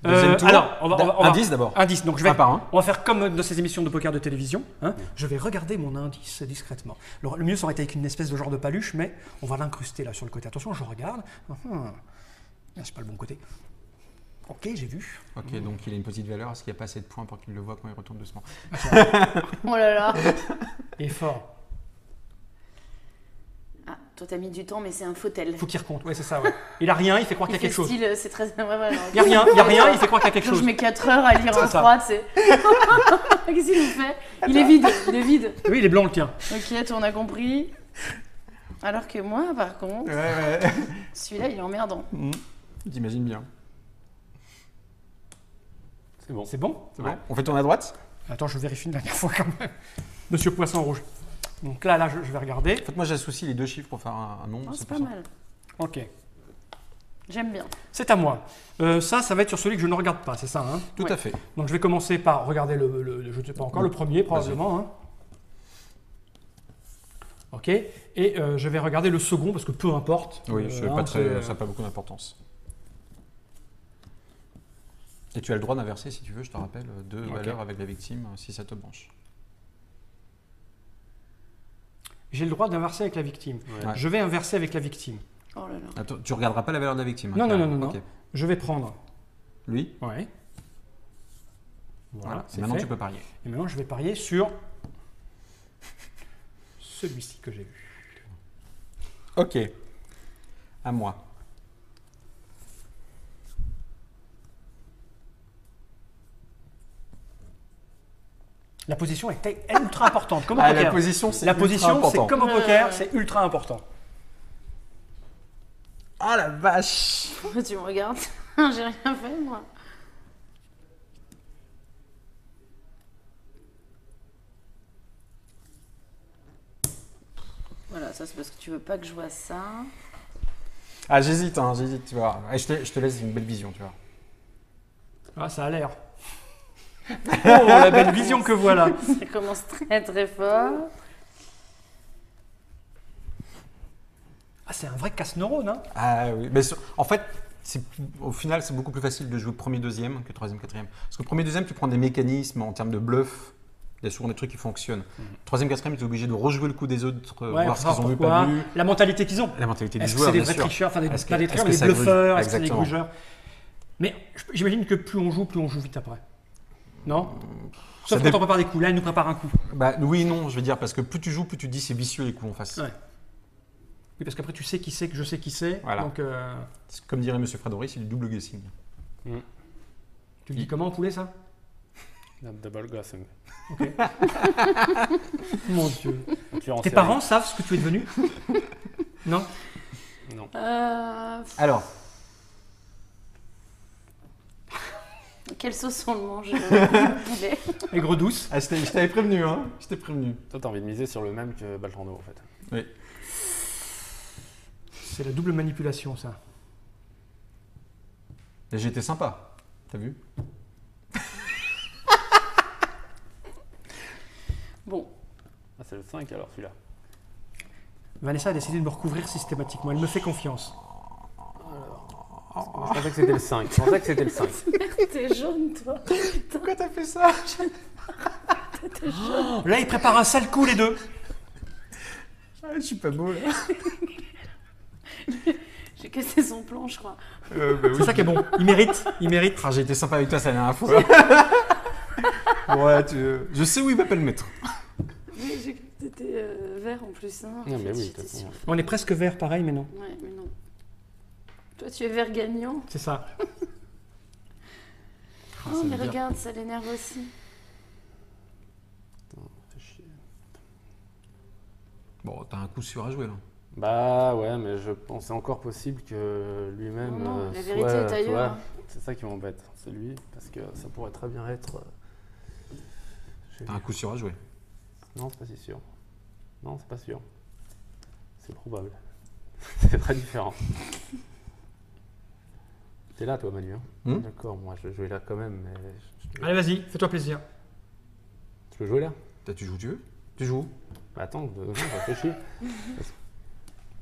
pas deuxième tour. alors, on va- Indice d'abord. Indice. Donc Un par un. on va faire comme dans ces émissions de poker de télévision. Hein. Je vais regarder mon indice discrètement. Le mieux ça aurait été avec une espèce de genre de paluche, mais on va l'incruster là sur le côté. Attention, je regarde. Ah, c'est pas le bon côté. Ok, j'ai vu. Ok, donc il a une petite valeur. Est-ce qu'il n'y a pas assez de points pour qu'il le voit quand il retourne doucement? Oh là là. Et fort. Ah, toi t'as mis du temps, mais c'est un fautel. Faut qu'il recompte. Ouais, c'est ça. Ouais. Il a rien, il fait croire qu'il y a quelque chose. Style, c'est très. Ouais, ouais, non. Il y a rien, il fait croire qu'il y a quelque Donc, chose. je mets 4 heures à lire C'est un ça. 3, tu sais. Qu'est-ce qu'il nous fait? Il est vide. Oui, il est blanc le tien. Ok, toi on a compris. Alors que moi, par contre, Ouais. celui-là il est emmerdant. T'imagines bien. C'est bon. C'est bon? C'est bon. On fait tourner à droite. Attends, je vérifie une dernière fois quand même. Monsieur Poisson Rouge. Donc là, je vais regarder. En fait, moi, j'associe les deux chiffres pour faire un nombre. Oh, c'est pour pas ça. mal. Ok. J'aime bien. C'est à moi. Ça va être sur celui que je ne regarde pas, c'est ça, hein? Tout Ouais. à fait. Donc je vais commencer par regarder je ne sais pas encore, le premier probablement. Hein. Ok. Et je vais regarder le second parce que peu importe. Oui, hein, ça n'a pas beaucoup d'importance. Et tu as le droit d'inverser si tu veux, je te rappelle, 2 valeurs avec la victime si ça te branche. J'ai le droit d'inverser avec la victime. Ouais. Je vais inverser avec la victime. Oh là là. Attends, tu regarderas pas la valeur de la victime. Non, non, carrément. non. Ok. Je vais prendre. Lui. Ouais. Voilà. c'est Maintenant fait. tu peux parier. Et maintenant, je vais parier sur celui-ci que j'ai vu. Ok. À moi. La position est ultra importante. Comme au poker. La position, c'est La ultra position, important. c'est comme au Ouais, poker, ouais. c'est ultra important. Ah la vache. Pourquoi tu me regardes? J'ai rien fait, moi. Voilà, ça c'est parce que tu veux pas que je vois ça. Ah j'hésite, tu vois. Et je te laisse une belle vision, tu vois. Ah, ça a l'air. Oh, la belle vision que voilà. Ça commence très très fort. Ah, c'est un vrai casse-neurone, hein. Ah oui, mais en fait, au final, c'est beaucoup plus facile de jouer premier, deuxième que troisième, quatrième. Parce que premier, deuxième, tu prends des mécanismes en termes de bluff. Il y a souvent des trucs qui fonctionnent. Troisième, quatrième, tu es obligé de rejouer le coup des autres, Ouais, voir ce pour qu'ils ont vu, savoir pas pourquoi. vu. La mentalité qu'ils ont. La mentalité du Est-ce que joueur, c'est des bien vrais sûr. tricheurs, enfin Est-ce pas des tricheurs, que mais des ça gruge? bluffeurs, est-ce que c'est des Exactement. grugeurs? Mais j'imagine que plus on joue vite après. Non? Ça Sauf quand on prépare des coups. Là, il nous prépare un coup. Bah, oui, non, je veux dire, parce que plus tu joues, plus tu te dis c'est vicieux les coups en face. Ouais. Oui, parce qu'après, tu sais qui c'est, que je sais qui c'est. Voilà. Donc, Comme dirait M. Fredori, c'est du double guessing. tu le dis comment, poulet, ça? Double guessing. Ok. Mon Dieu. Tu es en Tes série. parents savent ce que tu es devenu? Non? Non. Alors, Quelle sauce on le mange le poulet? Aigre douce. je t'avais prévenu, hein. Je t'ai prévenu. Toi, t'as envie de miser sur le même que Baltrando, en fait. Oui. C'est la double manipulation, ça. Et j'étais sympa. T'as vu? Bon, Ah, c'est le 5 alors, celui-là. Vanessa a décidé de me recouvrir systématiquement. Elle me fait confiance. Je pensais que c'était le 5. Je pensais que c'était le 5. t'es jaune toi. Pourquoi t'as fait ça? Là, ils préparent un sale coup, les deux. Je suis pas beau là. J'ai cassé son plan, je crois. C'est ça qui est bon. Il mérite. Il mérite. Ah, j'ai été sympa avec toi la dernière fois. Ouais, je sais où il va pas le mettre. Oui, j'ai cru que t'étais vert en plus. Hein. Non, mais oui, de j'étais toute façon. sûre. On est presque vert, pareil, mais non. Ouais, mais non. Toi, tu es vert gagnant. C'est ça. Oh, ça mais veut dire- regarde, ça l'énerve aussi. Fais chier. Bon, t'as un coup sûr à jouer là. Bah ouais, mais je pensais encore possible que lui-même. Non, non, la soit- vérité est tu ailleurs. vois, c'est ça qui m'embête, c'est lui, parce que ça pourrait très bien être. T'as un coup sûr à jouer. Non, c'est pas si sûr. Non, c'est pas sûr. C'est probable. C'est très différent. T'es là, toi, Manu. Hein D'accord, moi je vais jouer là quand même, mais. Allez, vas-y, fais-toi plaisir. Tu veux jouer là? Tu joues où tu veux? Tu joues où? Bah, attends, non, réfléchis.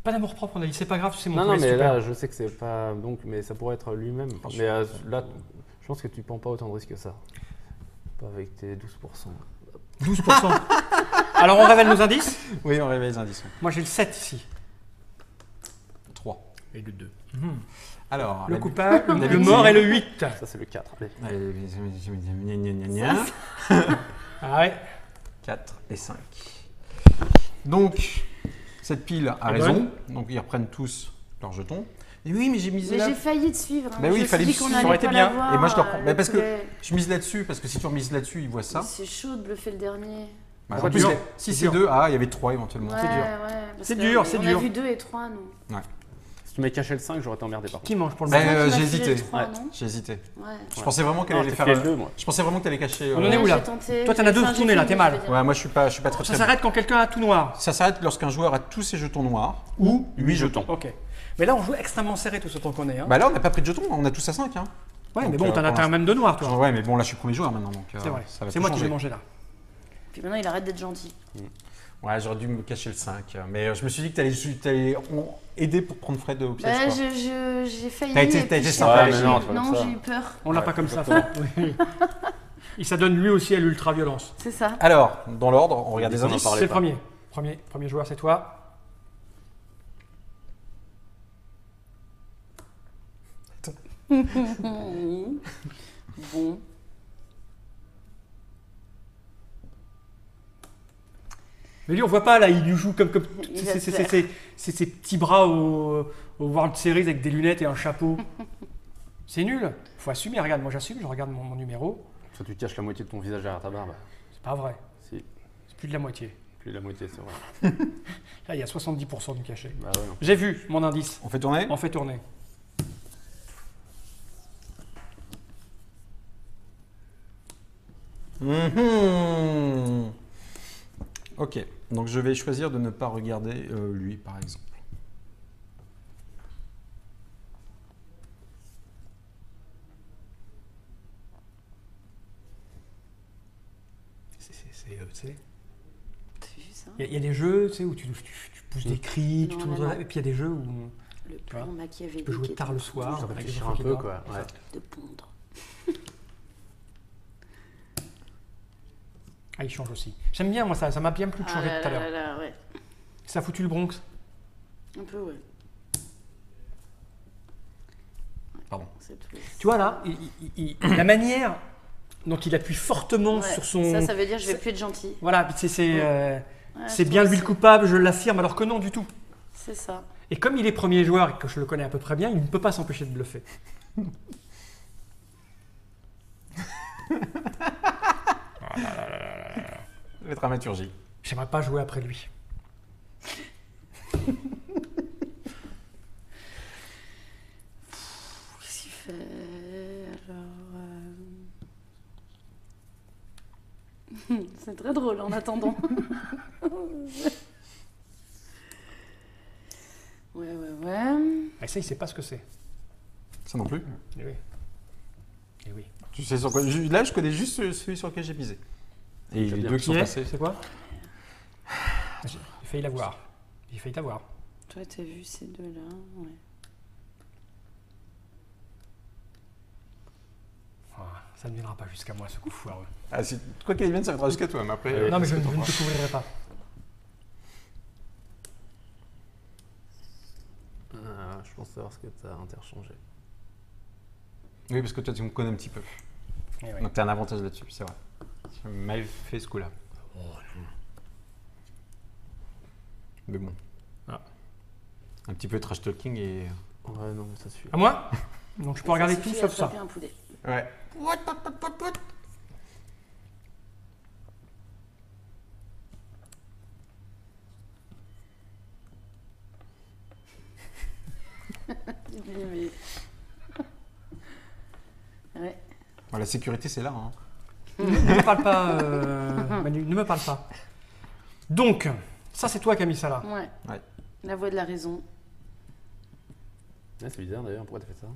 Pas d'amour propre, on a dit. C'est pas grave, c'est mon Non, non, poulet mais super. là, je sais que c'est pas. Donc, mais ça pourrait être lui-même. Mais là, je pense que tu prends pas autant de risques que ça. Pas avec tes 12%. 12%. Alors, on révèle nos indices. Oui, on réveille les indices. Moi, j'ai le 7 ici. 3. Et le 2. Alors, Le la- coupable, la le victime. mort et le 8. Ça, c'est le 4. Allez. Allez, gna, gna, gna, gna. Ah ouais. 4 et 5. Donc, cette pile a Et raison. Donc, ils reprennent tous leurs jetons. Et oui, mais j'ai misé Mais là. j'ai failli te suivre. Hein. Bah oui, Je il me fallait suis dit me qu'on suivre, ça aurait allait été pas bien. l'avoir, Et moi, je le reprends. le Mais parce que poulet. je mise là-dessus, parce que si tu remises là-dessus, ils voient ça. C'est chaud de bluffer le dernier. Bah, C'est en plus, dur. si C'est c'est dur. 2, il y avait 3 éventuellement. Ouais, dur. ouais, parce C'est que dur, c'est on dur. a vu 2 et 3, nous. Si tu m'avais caché le 5, j'aurais été emmerdé par contre. Qui mange pour le Bah, moment Toi, tu m'as j'ai filé hésité. le 3, Ouais. non J'ai hésité. Ouais. Je pensais vraiment qu'elle Non, allait j'ai faire. fait le 2, moi. Je pensais vraiment qu'elle allait cacher. On en est où, là J'ai tenté. Toi, t'en as deux Enfin, j'ai tournés, là, fait t'es le mal. deux, je veux Ouais, dire. moi je suis pas très Ça très s'arrête quand quelqu'un a tout noir. bon. Ça s'arrête lorsqu'un joueur a tous ses jetons noirs Ou 8 jetons. Ok. Mais là, on joue extrêmement serré tout ce temps qu'on est. Hein. Bah là, on n'a pas pris de jetons, on a tous à 5. Hein. Ouais, donc, mais bon, t'en as un même de noir, toi. Ouais, mais bon, là, je suis premier joueur maintenant. C'est vrai. Ça va C'est tout moi qui changer. vais manger là. Puis maintenant, il arrête d'être gentil. Ouais, j'aurais dû me cacher le 5. Mais je me suis dit que t'allais aider pour prendre Fred au piège. Bah, quoi. j'ai failli. T'as été et puis sympa. Ouais, mais non, c'est pas non, comme ça. j'ai eu peur. On l'a Ouais, pas comme ça, exactement. Fred. Oui. Il s'adonne lui aussi à l'ultra-violence. C'est ça. Alors, dans l'ordre, on regarde les On en indices. parlait. C'est le pas. premier joueur, c'est toi. Bon. Mais lui, on voit pas là, il lui joue comme. Il va se C'est ses petits bras au World Series avec des lunettes et un chapeau. C'est nul. Faut assumer. Regarde, moi j'assume, je regarde mon numéro. Soit tu caches la moitié de ton visage derrière ta barbe. C'est pas vrai. Si, C'est plus de la moitié. plus de la moitié, c'est vrai. Là, il y a 70% de caché. Bah ouais, non. J'ai vu mon indice. On fait tourner. On fait tourner. Mhm. Ok, donc je vais choisir de ne pas regarder lui, par exemple. T'as vu ça? Il y a des jeux, tu sais, où tu pousses des cris, Non, non, non. et puis il y a des jeux où Le Tu vois, plan machiavélique. tu peux jouer est tard le en soir. train Faut avec des réfléchir enfants un qui peu, dorment. quoi. Ouais. de pondre. Ah, il change aussi. J'aime bien, moi, ça m'a bien plu de Ah changer là tout à là l'heure. là là, ouais. Ça a foutu le Bronx. Un peu, ouais. Pardon. C'est tout. Tu vois là, la manière dont il appuie fortement Ouais, sur son. Ça veut dire je vais plus être gentil. Voilà, c'est Ouais, c'est je bien trouve lui le aussi. coupable, je l'affirme, alors que non du tout. C'est ça. Et comme il est premier joueur et que je le connais à peu près bien, il ne peut pas s'empêcher de bluffer. La dramaturgie. J'aimerais pas jouer après lui. Qu'est-ce qu'il fait alors C'est très drôle en attendant. Ouais. Et ça, il sait pas ce que c'est. Ça non plus. Eh oui. Eh oui. Tu sais sur quoi là, je connais juste celui sur lequel j'ai misé. Et les bien. deux qui sont Qui est passés. C'est quoi J'ai failli l'avoir. J'ai failli t'avoir. Toi, t'as vu ces deux-là, ouais. Ah, ça ne viendra pas jusqu'à moi, ce coup foireux. Ah, quoi qu'il vienne, ça viendra jusqu'à toi, mais après. Non, mais je c'est ne pas te couvrirai pas. Je pense savoir ce que tu as interchangé. Oui, parce que toi, tu me connais un petit peu. Eh oui. Donc, tu as un avantage là-dessus, c'est vrai. Tu m'avais fait ce coup-là. Mais bon. Ah. Un petit peu trash talking et. Ouais, non, mais ça suffit. À moi Donc je peux regarder tout suffit à sauf ça. frapper un poulet. Ouais. Mais... Ouais. La sécurité, c'est là. Hein. Ne me parle pas, Manu, ne me parle pas. Donc, ça c'est toi qui as mis ça là. Ouais. Ouais. La voix de la raison. Ouais, c'est bizarre d'ailleurs, pourquoi t'as fait ça?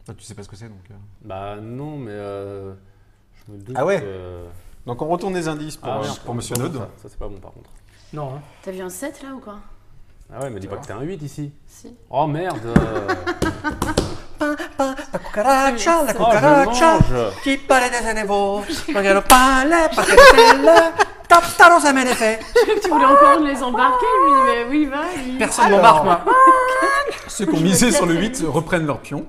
Toi, tu sais pas ce que c'est donc. Bah non, mais je me doute. Ah ouais que- Donc, on retourne les indices pour, merde, pour Monsieur c'est pas Node. bon, Ça, c'est pas bon par contre. Non, hein. T'as vu un 7 là ou quoi? Ah ouais, mais dis pas que t'es un 8 ici. Si. Oh merde La cucaracha, la Oh, je mange qui parle des animaux, regarde pas parce que t'as dans un effet. Tu voulais encore les embarquer? Je lui dis, mais oui, va. Personne ne m'embarque, moi. Ceux qui ont misé sur le 8 reprennent leur pion.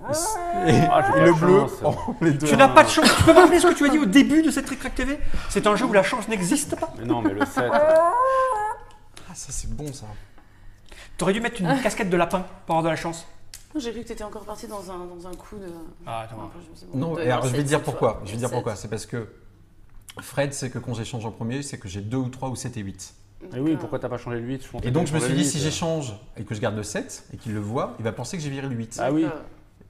Et, Ah, j'ai et pas le de bleu, chance. oh, les deux. Tu n'as pas de chance. Tu peux me rappeler ce que tu as dit au début de cette Trick Track TV? C'est un jeu où la chance n'existe pas. Mais non, mais le 7. Ah, ça, c'est bon, ça. T'aurais dû mettre une casquette de lapin pour avoir de la chance. J'ai cru que t'étais encore parti dans un coup de. Ah, attends. Après, je me suis dit, bon, Non, deux, et alors, je vais sept, te dire cette pourquoi. fois. Je vais te dire Sept. pourquoi. C'est parce que Fred sait que quand j'échange en premier, c'est que j'ai 2 ou 3 ou 7 et 8. Et oui, pourquoi t'as pas changé le 8? Je pensais Et donc, que je me t'avais suis dit, changé si le 8. j'échange et que je garde le 7 et qu'il le voit, il va penser que j'ai viré le 8. Ah oui. D'accord.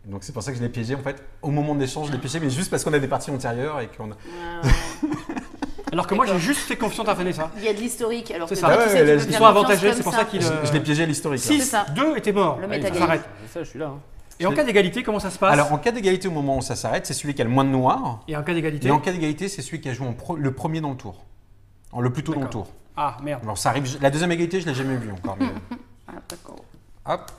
Donc, c'est pour ça que je l'ai piégé. En fait, au moment de l'échange, je l'ai piégé, mais juste parce qu'on a des parties antérieures et qu'on a. Ouais. Alors que moi, j'ai juste fait confiance à Vanessa. Il y a de l'historique. Alors C'est que ça. toi, tu Ouais, sais, tu peux ils faire Ils sont confiance avantagés, comme c'est pour ça qu'il. Je l'ai piégé à l'historique. hein. 6, ça. 2 était mort. Le Allez, métagame. ça s'arrête. Ça, je suis là. Hein. Et en cas d'égalité, comment ça se passe? Alors, en cas d'égalité, au moment où ça s'arrête, c'est celui qui a le moins de noirs. Et en cas d'égalité. Et en cas d'égalité, c'est celui qui a joué le premier dans le tour. Le plus tôt dans le D'accord. tour. Ah, merde. Alors, ça arrive. La deuxième égalité, je ne l'ai jamais vue encore. mais- Ah, d'accord. Hop.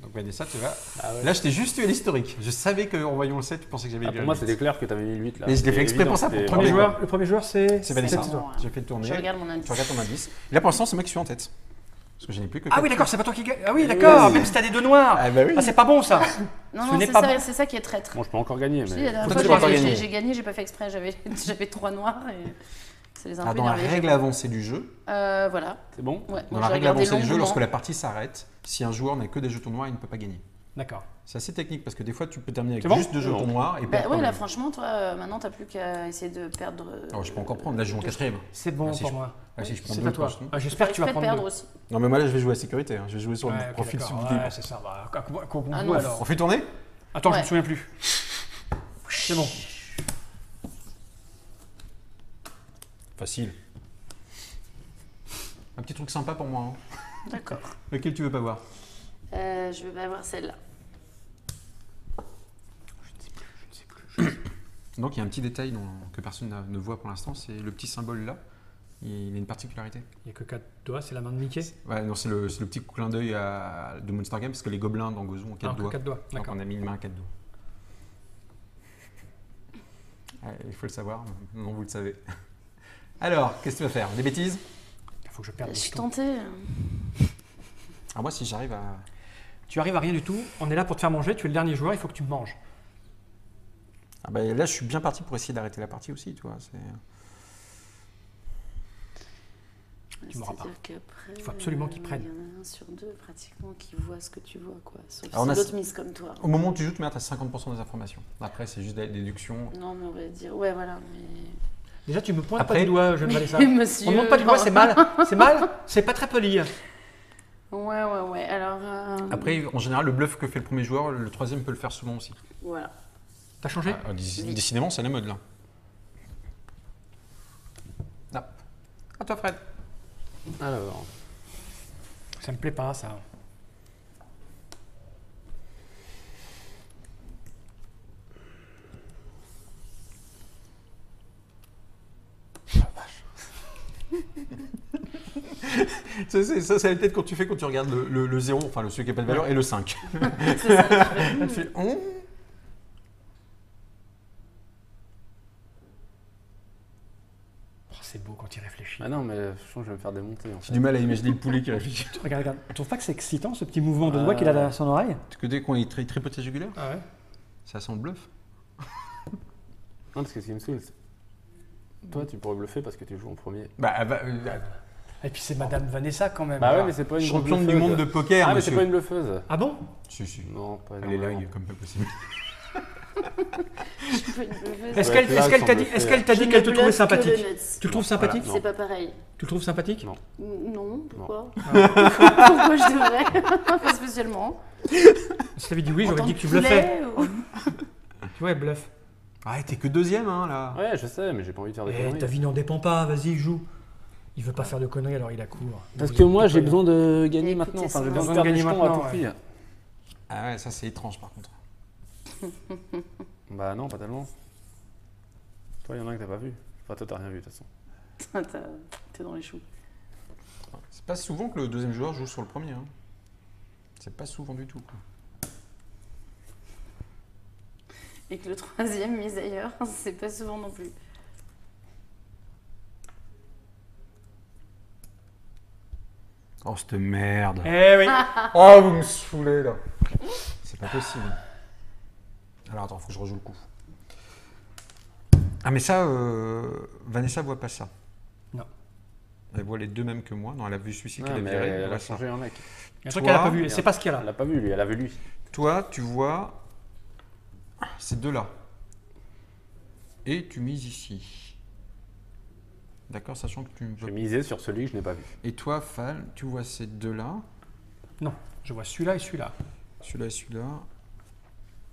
Donc, Vanessa, tu vois. Ah ouais. Là, je t'ai juste eu à l'historique. Je savais qu'en voyant le 7, tu pensais que j'avais Ah, eu pour le moi, 8. c'était clair que tu avais mis 8 là. Mais je l'ai fait C'est exprès pour évident, ça, pour c'était- premier joueur. Le premier joueur, c'est. C'est Vanessa. bon, ouais. J'ai fait le tourner. Je regarde mon indice. Tu regardes ton indice. Et là, pour l'instant, c'est moi qui suis en tête. Parce que je n'ai plus que. Ah quatre oui, d'accord, tours. c'est pas toi qui gagne. Ah oui, d'accord, oui. même si t'as des 2 noirs. Ah bah oui. Ah, c'est pas bon ça. Non, Ce non, n'est c'est pas ça, bon. c'est ça qui est traître. Bon, je peux encore gagner, Je dis, la mais. dernière Toi, fois, tu peux encore j'ai gagner. j'ai gagné, j'ai pas fait exprès, j'avais 3 noirs et ça les a un peu Dans la énervés. règle avancée du jeu, Voilà. C'est bon? Ouais, dans moi, la j'ai règle regardé avancée du jeu, longuement. lorsque la partie s'arrête, si un joueur n'a que des jetons noirs, il ne peut pas gagner. D'accord. C'est assez technique parce que des fois, tu peux terminer avec C'est bon juste 2 C'est jetons bon. noirs et Bah perdre. ouais, quand là même. franchement, toi, maintenant t'as plus qu'à essayer de perdre. Alors, je peux encore prendre. Là, je joue en quatrième. C'est bon Ah, si pour je- moi. Ah, si je prends C'est 2 à toi. jetons. Ah, j'espère que tu vas Exprès de prendre perdre 2. aussi. Non, mais moi, là, je vais jouer à sécurité. hein. Je vais jouer sur Ouais, le ok, profil d'accord. subtil. Ouais, c'est ça. Bah, qu'on Ah joue non. alors. On fait tourner? Attends, je Ouais. me souviens plus. C'est bon. Facile. Un petit truc sympa pour moi. hein. D'accord. Lequel tu veux pas voir? Je vais pas voir celle-là. Donc, il y a un petit détail que personne ne voit pour l'instant. C'est le petit symbole là. Il a une particularité. Il n'y a que 4 doigts, c'est la main de Mickey. Ouais, non, c'est le petit clin d'œil de Monster Game parce que les gobelins dans Gozo ont 4 Alors que doigts. 4 doigts, Donc d'accord. on a mis une main à 4 doigts. Ouais, il faut le savoir, non, vous le savez. Alors, qu'est-ce que tu vas faire? Des bêtises? Il faut que je perde Je des suis jetons. tentée. Alors moi, si j'arrive à... Tu arrives à rien du tout, on est là pour te faire manger, tu es le dernier joueur, il faut que tu me manges. Ah bah, là, je suis bien parti pour essayer d'arrêter la partie aussi, tu vois. Tu m'auras pas. C'est-à-dire qu'après, Il faut absolument qu'ils prennent. Il y en a un sur 2 pratiquement qui voit ce que tu vois, quoi. Sauf Alors, on si a- l'autre mise comme toi. Au moment où tu joues, tu mets à 50% des informations. Après, c'est juste des déductions. Non, mais on va dire, ouais, voilà. Mais... Déjà, tu me pointes Après- pas du doigt, jeune Vanessa. Monsieur. On ne monte pas du doigt, c'est mal. C'est mal, c'est pas très poli. Ouais. Alors. Après, en général, le bluff que fait le premier joueur, le troisième peut le faire souvent aussi. Voilà. T'as changé? Décidément, c'est la mode, là. Ah. À toi, Fred. Alors. Ça me plaît pas, ça. Ça, c'est la tête quand tu fais quand tu regardes le 0, enfin le celui qui n'a pas de valeur, et le 5. C'est ça. Tu fais, oh. Oh, c'est beau quand il réfléchit. Ah non, mais je sens que je vais me faire démonter. En J'ai fait. du mal à imaginer le poulet qui réfléchit. Regarde. Tu trouves pas que c'est excitant ce petit mouvement de doigt qu'il a dans son oreille? Parce que dès qu'on est tripote la jugulaire, Ah ouais. ça sent le bluff. Non, parce que ce qui me saoule, c'est- toi, tu pourrais bluffer parce que tu joues en premier. Et puis c'est Madame Vanessa quand même. Bah ouais, mais c'est pas une champion grosse du blufeuse. monde de poker, Ah, mais monsieur. c'est pas une blufeuse. Ah bon? Si, si. Non, pas Elle est énormément. là, comme pas possible. Je suis pas une blufeuse. Est-ce Ouais, qu'elle là, t'a dit, sans est-ce qu'elle t'a Je dit ne qu'elle te trouvait bluffe que sympathique? le nuts. Tu le trouves sympathique? Voilà. C'est pas pareil. Tu le trouves sympathique? Non. Non, pourquoi Pourquoi je devrais? Pas spécialement. Si t'avais dit oui, En j'aurais tant dit que tu poulet, bluffais. ou- Tu vois, elle bluffe. Ah, t'es que deuxième, hein, là. Ouais, je sais, mais j'ai pas envie de faire des Eh, conneries. ta vie n'en dépend pas, vas-y, joue. Il veut pas faire de conneries, alors il a court. Parce que moi, j'ai besoin de gagner Écoutez, maintenant. Enfin, ça j'ai va. besoin de perdre des Gagner jetons à tout maintenant, prix. Ah ouais, ça c'est étrange par contre. Bah non, pas tellement. Toi, il y en a un que t'as pas vu. Enfin, toi, t'as rien vu de toute façon. T'es dans les choux. C'est pas souvent que le deuxième joueur joue sur le premier. Hein. C'est pas souvent du tout. Quoi. Et que le troisième mise ailleurs, c'est pas souvent non plus. Oh, cette merde. Eh oui. Oh, vous me saoulez là. C'est pas possible. Alors attends, faut que je rejoue le coup. Ah, mais ça, Vanessa voit pas ça. Non. Elle voit les deux mêmes que moi. Non, elle a vu celui-ci Ah, qu'elle a mais viré. elle voit a ça. changé un mec. Il y a un truc Toi, qu'elle a pas vu, c'est pas ce qu'il y a Elle là. l'a pas vu, lui, elle a vu lui. Toi, tu vois ces deux-là. Et tu mises ici. D'accord, sachant que tu ne J'ai veux. misé sur celui que je n'ai pas vu. Et toi, Fal, tu vois ces deux-là. Non, je vois celui-là et celui-là. Celui-là et celui-là.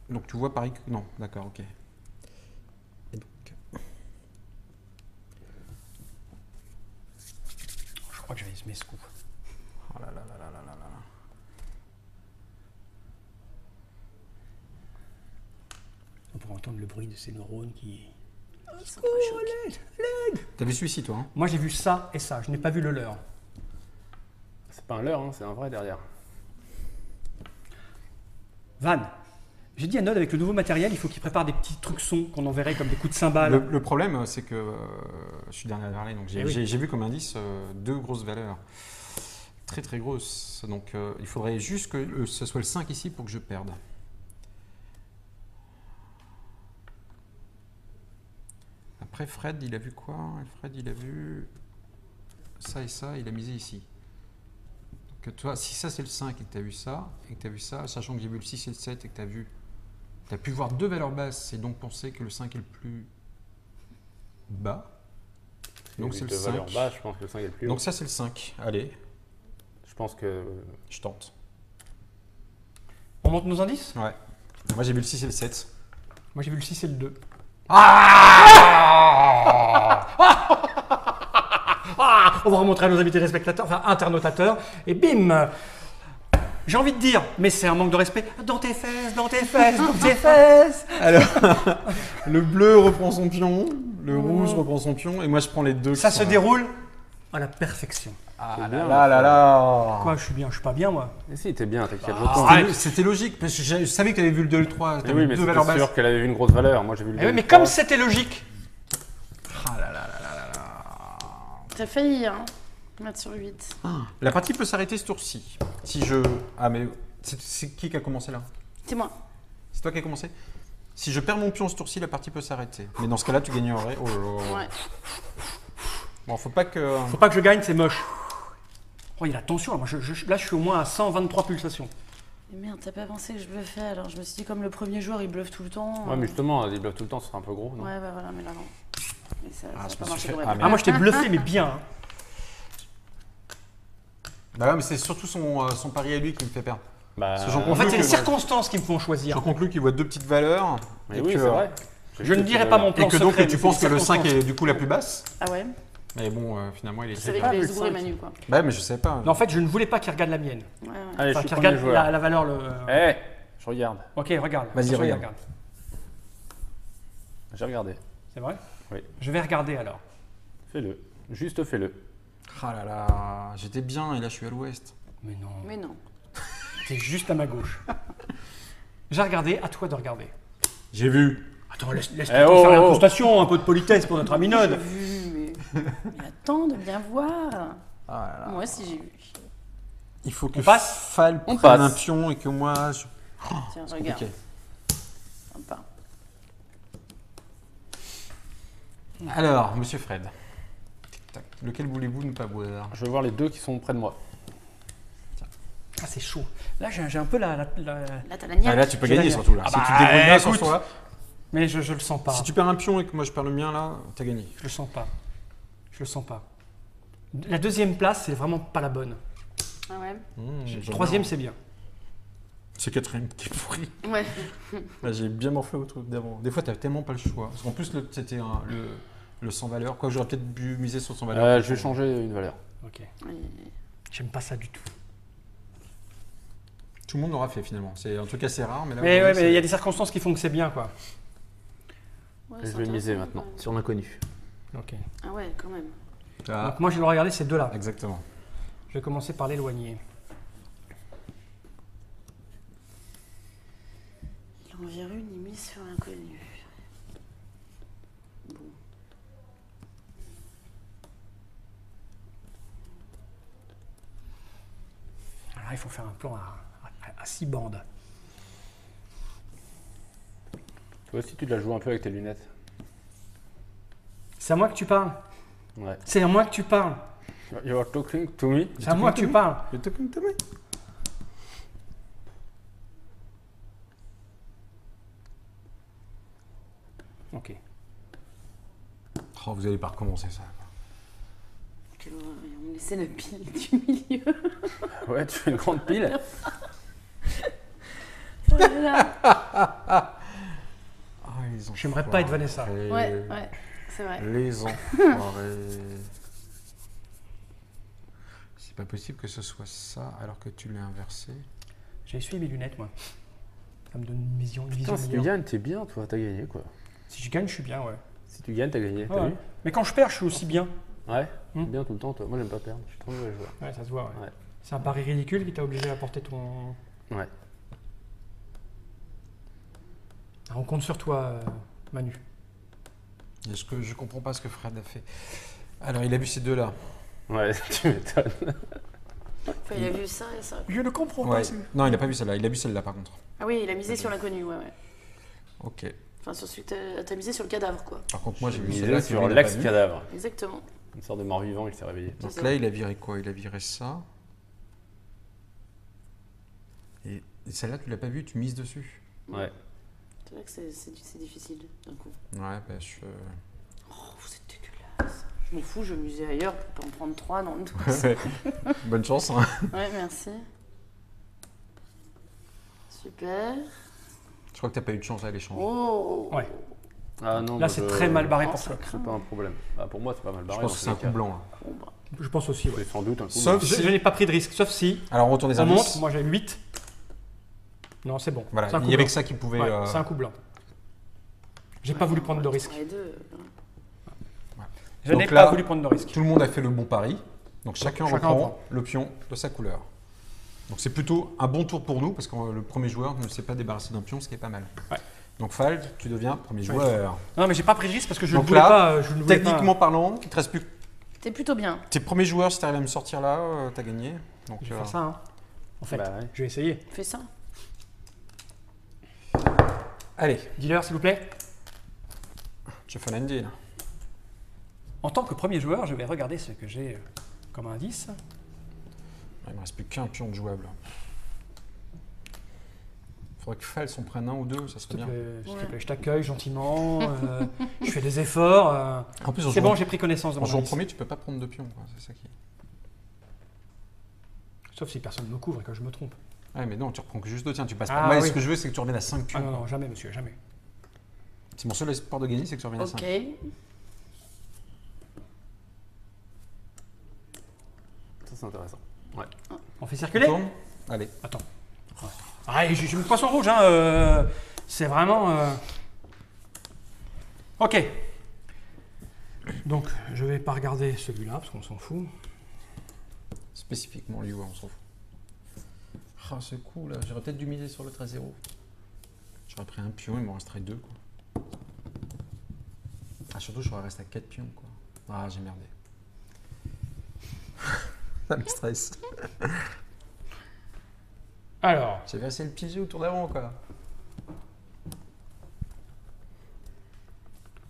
Donc tu vois pareil que. Non, d'accord, ok. Et donc. crois que j'avais mes scoops. Oh là là là là là là là. On pourrait entendre le bruit de ces neurones qui... Ils sont pas choqués. T'as vu celui-ci, toi, hein? Moi, j'ai vu ça et ça. Je n'ai pas vu le leur. C'est pas un leurre, hein, c'est un vrai derrière. Van, j'ai dit à Nod, avec le nouveau matériel, il faut qu'il prépare des petits trucs sons qu'on enverrait comme des coups de cymbales. Le problème, c'est que je suis dernier à parler, donc Eh oui. j'ai vu comme indice 2 grosses valeurs. Très très grosses. Donc il faudrait juste que ce soit le 5 ici pour que je perde. Après, Fred, il a vu quoi? Fred, il a vu ça et ça, il a misé ici. Donc toi, si ça c'est le 5 et que tu as vu ça, et que tu as vu ça, sachant que j'ai vu le 6 et le 7 et que tu as pu voir 2 valeurs basses et donc penser que le 5 est le plus bas. Donc c'est le 5. Valeur basse, je pense que le 5 est le plus haut. Donc ça c'est le 5. Allez, Je pense que... je tente. On monte nos indices? Ouais. Moi j'ai vu le 6 et le 7. Moi, j'ai vu le 6 et le 2. On va remontrer à nos invités téléspectateurs, enfin internotateurs, et bim! J'ai envie de dire, mais c'est un manque de respect. Dans tes fesses, dans tes fesses, dans tes fesses! Alors, le bleu reprend son pion, le rouge reprend son pion, et moi je prends les deux. Ça qui se sont- déroule à la perfection. Ah C'est là bien, là là là. Quoi, je suis bien, je suis pas bien, moi. Mais si, t'es bien, t'inquiète. C'était logique, parce que je savais que tu avais vu le 2 et le 3. Mais Tu oui, mais deux valeurs c'était basses. sûr qu'elle avait vu une grosse valeur. Moi, j'ai vu le Eh oui, deux, mais le comme trois. c'était logique, Ah là là là là là là. T'as failli, hein. 4 sur 8. La partie peut s'arrêter ce tour-ci. Si je. Ah, mais c'est qui a commencé là? C'est moi. C'est toi qui as commencé? Si je perds mon pion ce tour-ci, la partie peut s'arrêter. Mais dans ce cas-là, tu gagnerais. Oh là là. Ouais. Bon, faut pas que. faut pas que je gagne, c'est moche. Oh, il a tension, là. Moi, là, je suis au moins à 123 pulsations. Mais merde, t'as pas pensé que je bluffais alors je me suis dit, comme le premier joueur il bluffe tout le temps. Ouais, mais justement, il bluffe tout le temps, ce serait un peu gros, non? Ouais, bah voilà, mais là non. Et ça, Ah, ça je a pas me marché suis fait- pour ah, elle. Ah, moi, je t'ai bluffé, mais bien. Hein. Bah ouais, mais c'est surtout son pari à lui qui me fait perdre. Bah, Parce que j'en En fait, c'est les que- circonstances qui me font choisir. J'en conclus qu'il voit 2 petites valeurs. mais et oui, que, c'est vrai. Je ne dirai pas mon Et plan que donc secret, tu mais penses c'est que les le 5 circonstances. est du coup la plus basse. Ah ouais? Mais bon, finalement, il est Je très savais bas. qu'il le allait se bourrer 5. Manu quoi. Bah, mais je sais pas. Non, en fait, je ne voulais pas qu'il regarde la mienne. Ouais, ouais. Allez, Enfin, je suis qu'il premier regarde joueur. la valeur. Eh, je regarde. Ok, regarde. Vas-y, Attention, il regarde. J'ai regardé. C'est vrai? Oui. Je vais regarder alors. Fais-le. Juste fais-le. Ah là là, j'étais bien et là je suis à l'ouest. Mais non. Mais non. C'est juste à ma gauche. J'ai regardé, à toi de regarder. J'ai vu. Attends, laisse Eh, faire oh, oh. l'incrustation, un peu de politesse pour notre ami J'ai Nod. vu, mais attends de bien voir. Ah là là. Moi aussi j'ai vu. Il faut que On passe Fall On prenne passe. un pion et que moi je. Tiens, regarde. Ok. Sympa. Alors, monsieur Fred. Tic-tac. Lequel voulez-vous ne pas boire? Je veux voir les deux qui sont près de moi. Ah, c'est chaud. Là, j'ai un peu la... Là t'as la Ah, niaque. là, tu peux J'ai gagner la- surtout là. Ah Si bah, tu te débrouilles bien sur écoute. toi. Mais je le sens pas. Si tu perds un pion et que moi je perds le mien là, t'as gagné. Je le sens pas. Je le sens pas. La deuxième place, c'est vraiment pas la bonne. Ah ouais. J'aime Troisième, bien. c'est bien. C'est quatrième qui est pourri. Ouais. Là, j'ai bien morflé au truc d'avant. Des fois, t'as tellement pas le choix. Parce qu'en plus, c'était le sans valeur. Quoi, j'aurais peut-être dû miser sur son valeur. Je vais changer une valeur. Ok. Ouais, J'aime pas ça du tout. Tout le monde l'aura fait finalement. C'est un truc assez rare, mais là. Mais vous ouais, voyez, mais il y a des circonstances qui font que c'est bien, quoi. ouais, Je c'est vais miser intéressant, maintenant ouais. sur l'inconnu. Ok. Ah ouais, quand même. Ah, Donc moi, je dois regarder ces deux-là. exactement. Je vais commencer par l'éloigner. Il en vient une mise sur l'inconnu. Bon. Alors, il faut faire un plan à 6 bandes. Toi aussi, tu la joues un peu avec tes lunettes. C'est à moi que tu parles. Ouais. C'est à moi que tu parles. You are talking to me. C'est à moi que tu parles. Le token to me. Ok. Oh, vous allez pas recommencer ça. Quelle horreur. On essaie la pile du milieu. Ouais, tu fais une grande pile. Oh là là. Ah, les J'aimerais pas être Vanessa. enfoirés. Ouais, ouais, c'est vrai. Les enfoirés. pas possible que ce soit ça alors que tu l'as inversé. J'ai essuyé mes lunettes, moi. Ça me donne une vision Putain, si tu meilleure. gagnes, t'es bien, toi, t'as gagné quoi. Si je gagne, je suis bien, ouais. Si tu gagnes, t'as gagné, t'as Ouais. vu? Mais quand je perds, je suis aussi bien. Ouais, Hmm. bien tout le temps, toi. Moi, j'aime pas perdre, je suis trop mauvais joueur. Ouais, ça se voit, ouais. Ouais. C'est un pari ridicule qui t'a obligé à porter ton... Ouais. On compte sur toi, Manu. Est-ce que je comprends pas ce que Fred a fait? Alors, il a vu ces deux-là. Ouais, tu m'étonnes. Enfin, il a vu ça et ça. Je ne comprends Ouais. pas. Non, il n'a pas vu celle-là. Il a vu celle-là, par contre. Ah oui, il a misé sur l'inconnu, ouais. Ok. Enfin, sur celui que t'as misé sur le cadavre, quoi. Par contre, moi, j'ai vu Misé celle-là sur que lui, il a pas vu. l'ex-cadavre. Exactement. Une sorte de mort-vivant, il s'est réveillé. Donc C'est là, ça. il a viré quoi? Il a viré ça. Et celle-là, tu l'as pas vue, tu mises dessus. Ouais. C'est vrai que c'est difficile, d'un coup. Ouais, bah je... Oh, vous êtes dégueulasse. Je m'en fous, je vais musée ailleurs pour pas en prendre 3 dans le dos. Bonne chance. Hein. Ouais, merci. Super. Je crois que t'as pas eu de chance à l'échange. Oh. Ouais. Ah non, Là, bah, c'est très mal barré pour ça toi. craint. C'est pas un problème. Bah, pour moi, c'est pas mal Je barré. pense que c'est un coup blanc. Là. Bon, bah. Je pense aussi, ouais. C'est sans doute un coup Sauf- blanc. Je n'ai pas pris de risque, sauf si Alors, on retourne les on monte, indices. moi j'ai 8. Non, c'est bon. Voilà, C'est un coup il y avait blanc. que ça qui pouvait... Ouais, c'est un coup blanc. J'ai pas voulu prendre de risque. Les deux. Je Donc n'ai là- pas voulu prendre de risque. Tout le monde a fait le bon pari. Donc chacun Chacun reprend reprend. le pion de sa couleur. Donc c'est plutôt un bon tour pour nous parce que le premier joueur ne s'est pas débarrassé d'un pion, ce qui est pas mal. Ouais. Donc Fald, tu deviens premier joueur. Non, mais j'ai pas pris de risque parce que je ne Donc voulais là, pas. Je ne voulais Techniquement parlant, il te reste plus que T'es plutôt bien. tes premiers joueurs. Si tu arrives à me sortir là, t'as gagné. Donc pas. Je vais faire ça, hein. En fait, Bah ouais. je vais essayer. Fais ça. allez, Dealer, s'il vous plaît. je fais deal. En tant que premier joueur, je vais regarder ce que j'ai comme indice. Il me reste plus qu'un pion de jouable. Faudrait que Fald s'en prenne un ou deux, ça serait S'il te bien. plaît, s'il te Ouais. plaît, je t'accueille gentiment. Je fais des efforts. En plus, C'est bon, j'ai pris connaissance de en mon jouant en indice. premier, tu peux pas prendre de pion. Quoi. C'est ça qui. Sauf si personne ne me couvre et que je me trompe. Ouais, mais non, tu reprends que juste deux. Tiens, tu passes Ah, pas. Moi, oui. ce que je veux, c'est que tu reviennes à 5 pions. Ah non, non, jamais, monsieur, jamais. C'est mon seul espoir de gagner, c'est que tu reviennes à 5. Ok. Ça, c'est intéressant. Ouais. On fait Tu circuler. tournes. Allez. Attends. Ah, j'ai mis poisson rouge, hein. C'est vraiment. Ok. Donc, je vais pas regarder celui-là parce qu'on s'en fout. Spécifiquement lui, ouais, on s'en fout. Ah, ce coup là, j'aurais peut-être dû miser sur le 13-0. J'aurais pris un pion, il m'en resterait 2. Quoi. Ah, surtout, j'aurais resté à 4 pions. Quoi. Ah, j'ai merdé. Ça me stresse. Alors, J'avais essayé de le piéger au tour d'avant, quoi.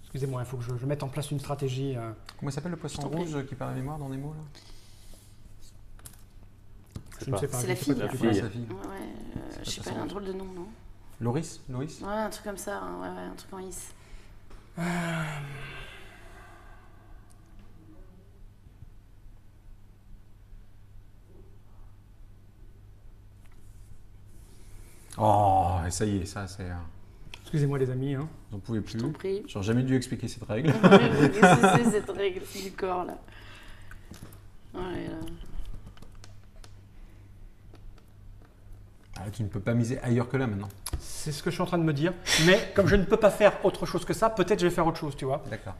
excusez-moi, il faut que je mette en place une stratégie. Comment il s'appelle le poisson Je t'en prie. rouge qui perd la mémoire dans Nemo là? Je ne sais pas. C'est je la sais fille. pas La du tout. fille. C'est sa fille. Ouais, C'est je sais pas pas, ça. un drôle de nom, non? Loris? Loris? Ouais, un truc comme ça, hein, ouais, un truc en is. Oh, et ça y est, ça c'est. Excusez-moi, les amis. Hein. J'en pouvais Je t'en plus. prie. J'aurais jamais dû expliquer cette règle. Qu'est-ce que c'est cette règle du corps là? Ouais, là. Ah, tu ne peux pas miser ailleurs que là maintenant. C'est ce que je suis en train de me dire. Mais comme je ne peux pas faire autre chose que ça, peut-être je vais faire autre chose, tu vois. D'accord.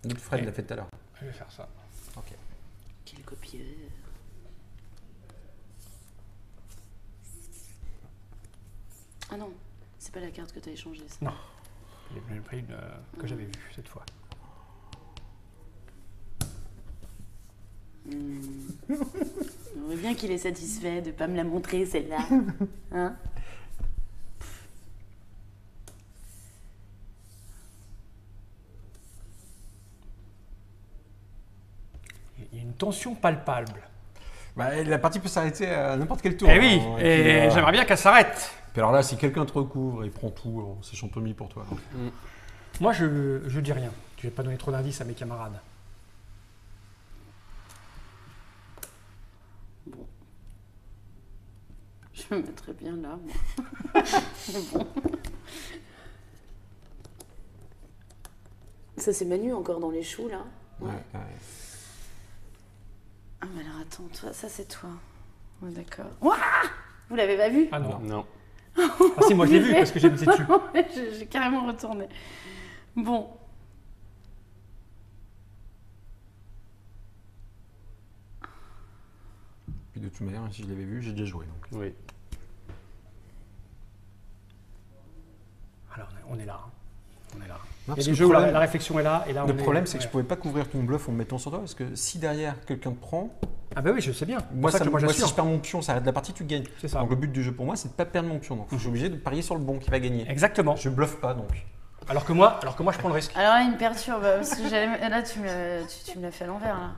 Donc Fred l'a fait tout à l'heure. Je vais faire ça. Ok. Quel copieur. Ah non, c'est pas la carte que t'as échangée. Ça. Non. J'ai pris une que j'avais vue cette fois. On voit bien qu'il est satisfait de pas me la montrer celle-là. Hein? Il y a une tension palpable. Bah, la partie peut s'arrêter à n'importe quel tour. Eh oui, hein, et puis, j'aimerais bien qu'elle s'arrête. Puis alors là, si quelqu'un te recouvre et prend tout, c'est champion pour toi. Moi, je dis rien. Je vais pas donner trop d'indices à mes camarades. Je me mettrais bien là, moi. Mais bon. Ça, c'est Manu encore dans les choux, là. Ouais, ouais. Ah, mais alors attends, toi, ça c'est toi. Ouais, d'accord. Ouah, vous l'avez pas vu? Ah non. Non. Ah si, moi je l'ai vu parce que j'ai mis dessus. J'ai carrément retourné. Bon. Puis de toute manière, si je l'avais vu, j'ai déjà joué. Donc. Oui. Alors on est là. hein. On est là. Non, Il y parce a que des jeux où problème- la réflexion est là et là Le on est- problème, c'est que je ouais. pouvais pas couvrir ton bluff en me mettant sur toi, parce que si derrière quelqu'un te prend, Ah bah oui, je sais bien. moi, C'est pour ça que moi si j'assure. je perds mon pion, ça arrête la partie, tu gagnes. C'est ça. Donc le but du jeu pour moi, c'est de pas perdre mon pion. Donc je suis obligé de parier sur le bon qui va gagner. Exactement. Je bluffe pas donc. Alors que moi, je prends le risque. Alors là, il me perturbe. Parce que là, tu me l'as fait à l'envers, là.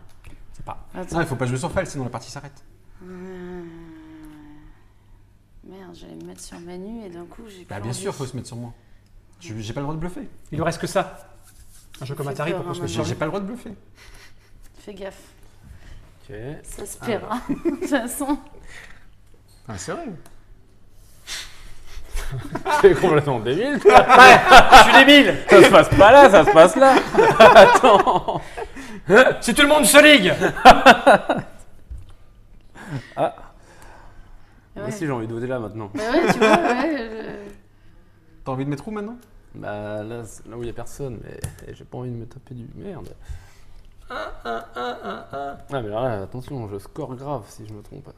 C'est pas. Attends. Non, il faut pas jouer sur fall, sinon la partie s'arrête. Merde, j'allais me mettre sur Manu et d'un coup, j'ai Bah plus bien envie. sûr, faut se mettre sur moi. J'ai pas le droit de bluffer. Il ne reste que ça. Un jeu comme Fais Atari peur, pour qu'on se hein, mette sur J'ai lui. pas le droit de bluffer. Fais gaffe. Ok. Ça se paiera. De toute façon. Ah, c'est vrai. Tu es complètement débile, toi. Je suis débile. Ça se passe pas là, ça se passe là. Attends. Si tout le monde se ligue. Ouais. Moi aussi, j'ai envie de voter là maintenant. Bah ouais, tu vois, ouais. T'as envie de mettre où maintenant? Bah là, c'est là où il y a personne, mais j'ai pas envie de me taper du merde. Ah, mais là, attention, je score grave si je me trompe.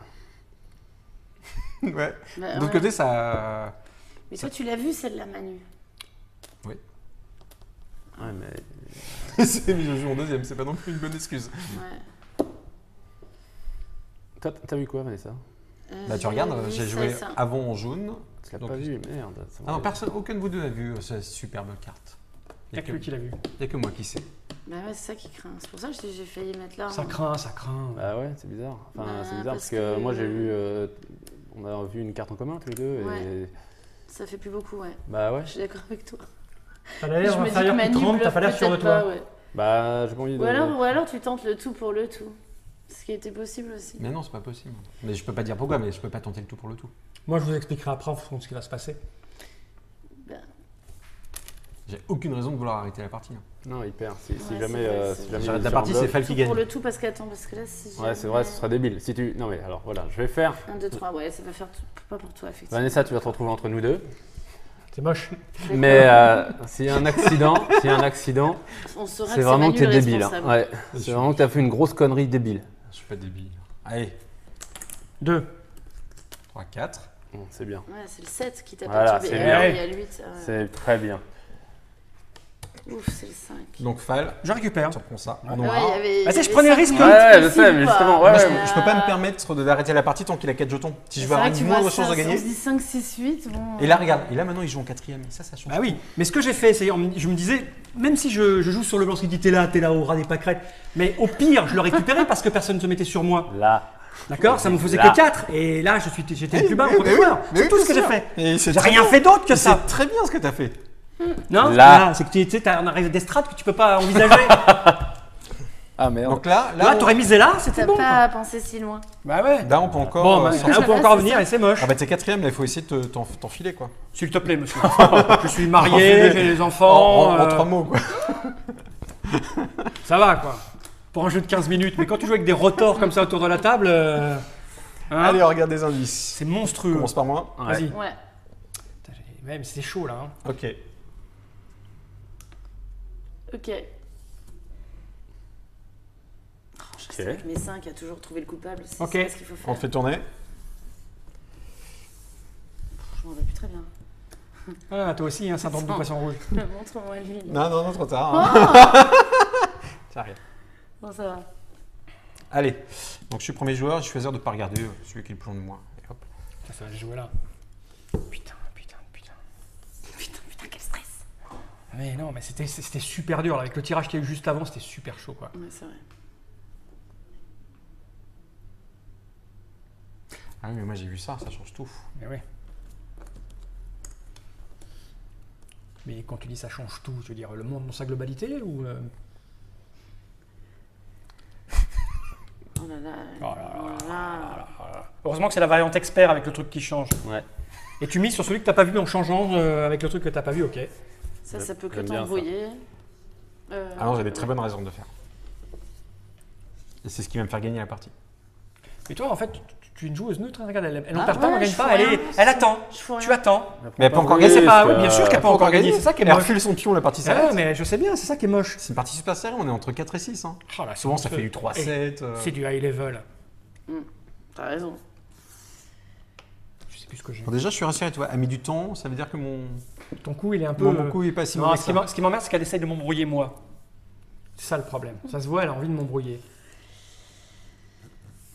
Ouais. Bah, D'autre ouais. côté, ça. Mais toi, tu l'as vu, celle-là, Manu. Oui. Ouais, mais. C'est mis, je joue en deuxième, c'est pas non plus une bonne excuse. Ouais. Toi, t'as vu quoi, Vanessa? Bah tu regardes, vu j'ai ça, joué ça. avant en jaune. Tu l'as Donc, pas vu, merde. ça Ah non, va. personne, aucun de vous deux n'a vu cette superbe carte. Il n'y a que lui qui l'a vu. y a que moi qui sais. Bah ouais, c'est ça qui craint. C'est pour ça que j'ai failli mettre là. Ça hein. craint, ça craint. Bah ouais, c'est bizarre. Enfin, Bah, c'est bizarre parce parce que que- moi j'ai vu. On a vu une carte en commun tous les deux. Ouais. Et... Ça fait plus beaucoup, ouais. Bah ouais. Je suis d'accord avec toi. T'as l'air Je me dis que inférieur Manu que 30, t'as bluffe pas l'air sûr de peut-être toi. pas, ouais. Bah j'ai pas envie de. Ou alors tu tentes le tout pour le tout. Ce qui était possible aussi. Mais non, c'est pas possible. Mais je peux pas dire pourquoi, mais je peux pas tenter le tout pour le tout. Moi, je vous expliquerai après en fonction de ce qui va se passer. Bah, J'ai aucune raison de vouloir arrêter la partie. hein. Non, il perd. Si Ouais, jamais. c'est vrai, si c'est jamais vrai. J'arrête il la fait partie, un c'est bluff- Fall qui tout gagne. pour le tout, parce qu'attends, parce que là, si Ouais, c'est vrai, ce serait débile. Si tu. Non, mais alors voilà, je vais faire. 1, 2, 3, ouais, ça va faire pas pour toi, effectivement. Vanessa, tu vas te retrouver entre nous deux. C'est moche. Mais s'il y a un accident, On saura c'est que vraiment Manu que t'es le débile. Hein. responsable. Ouais, c'est vraiment que t'as fait une grosse connerie débile. Je suis pas débile. Allez, 2. 3, 4. Bon, c'est bien. Ouais, c'est le 7 qui t'a Voilà, perturbé. c'est Et bien. alors, il y a le 8. C'est très bien. Ouf, c'est le 5. Donc Fall, Je récupère. tu reprends ça en Ouais, noir. il y avait- Bah, il y si, je avait prenais un 5 risque. minutes Ouais, je possible, sais, mais quoi. justement, Moi, ouais, je peux pas me permettre d'arrêter la partie tant qu'il a 4 jetons. Si je veux C'est avoir vrai que tu une vois moindre ça, chance de On gagner. se dit 5, 6, 8. Bon. Et là, regarde, et là maintenant il joue en quatrième. Ça change. Bah oui, mais ce que j'ai fait, c'est je me disais, même si je joue sur le blanc, ce qui dit t'es là au ras des pâquerettes, mais au pire, je le récupérais parce que personne ne se mettait sur moi. Là. D'accord? Ça me faisait Là. que 4. Et là, j'étais le plus bas en mais premier oui, joueur. mais C'est oui, tout ce bien que j'ai sûr. fait. Et c'est J'ai très rien bien. fait d'autre que ça. C'est très bien ce que t'as fait. Non? Là. C'est que tu sais, t'as un arrive d'estrade que tu peux pas envisager. Ah merde. Donc là, Là, t'aurais misé là, c'était T'as bon. pas pensé si loin. Bah ouais. là on peut encore. Bon, bah, sortir. là, on peut Ah, encore c'est venir ça. et c'est moche. Ah bah t'es quatrième, là il faut essayer de t'enfiler quoi. S'il te plaît, monsieur. Je suis marié, j'ai des enfants. En 3 mots quoi. Ça va, quoi. Pour un jeu de 15 minutes. Mais quand tu joues avec des rotors comme ça autour de la table, hein, Allez, on regarde des indices. c'est monstrueux. Commence par moi. Ouais. Vas-y. Ouais. Putain, ouais, mais c'était chaud là. Hein. Ok. Ok. Oh, je sais que mes 5 a toujours trouvé le coupable. C'est Ok. c'est ce qu'il faut On faire. te fait tourner. Je m'en vais plus très bien. Ah, toi aussi, hein, syndrome du poisson rouge. Montre-moi lui. Non, trop tard. Ça arrive. Bon, ça va. Allez, donc je suis premier joueur, je suis choisir de ne pas regarder celui qui est le plus long de moi. Et hop. Ça va jouer là. Putain. Putain, quel stress. Mais non, mais c'était super dur. Là. Avec le tirage qu'il y a eu juste avant, c'était super chaud. Quoi. Ouais, c'est vrai. Ah oui, mais moi j'ai vu ça, ça change tout. Mais ouais. Mais quand tu dis ça change tout, je veux dire le monde dans sa globalité ou Oh là là. Oh là là Oh là là. Heureusement que c'est la variante expert avec le truc qui change. Ouais. Et tu mises sur celui que t'as pas vu en changeant avec le truc que t'as pas vu, ok. Ça peut que J'aime bien ça. t'embrouiller. Ah non, j'ai des très bonnes raisons de le faire. Et c'est ce qui va me faire gagner la partie. Et toi, en fait, tu es une joueuse neutre. Regarde, elle n'en Ah perd pas, ouais, elle n'en gagne je pas. fous rien, Elle attend. Je fous rien. Tu attends. Mais elle peut encore Mais gagner. c'est pas. Oui, bien sûr qu'elle peut encore gagner. C'est ça qui est Elle moche. refile son pion, la partie Ah, s'arrête. mais je sais bien, c'est ça qui est moche. C'est une partie super serrée, on est entre 4 et 6. Hein. Oh là, Souvent, ça monstrueux. fait du 3-7. C'est du high level. T'as raison. Je sais plus ce que j'ai. Bon, déjà, je suis rassuré, tu vois. A mis du temps, ça veut dire que mon Ton coup, il est un peu. mon coup, il est pas si Non, mauvais ce que ça. qui m'emmerde, c'est qu'elle essaye de m'embrouiller moi. C'est ça le problème. Ça se voit, elle a envie de m'embrouiller.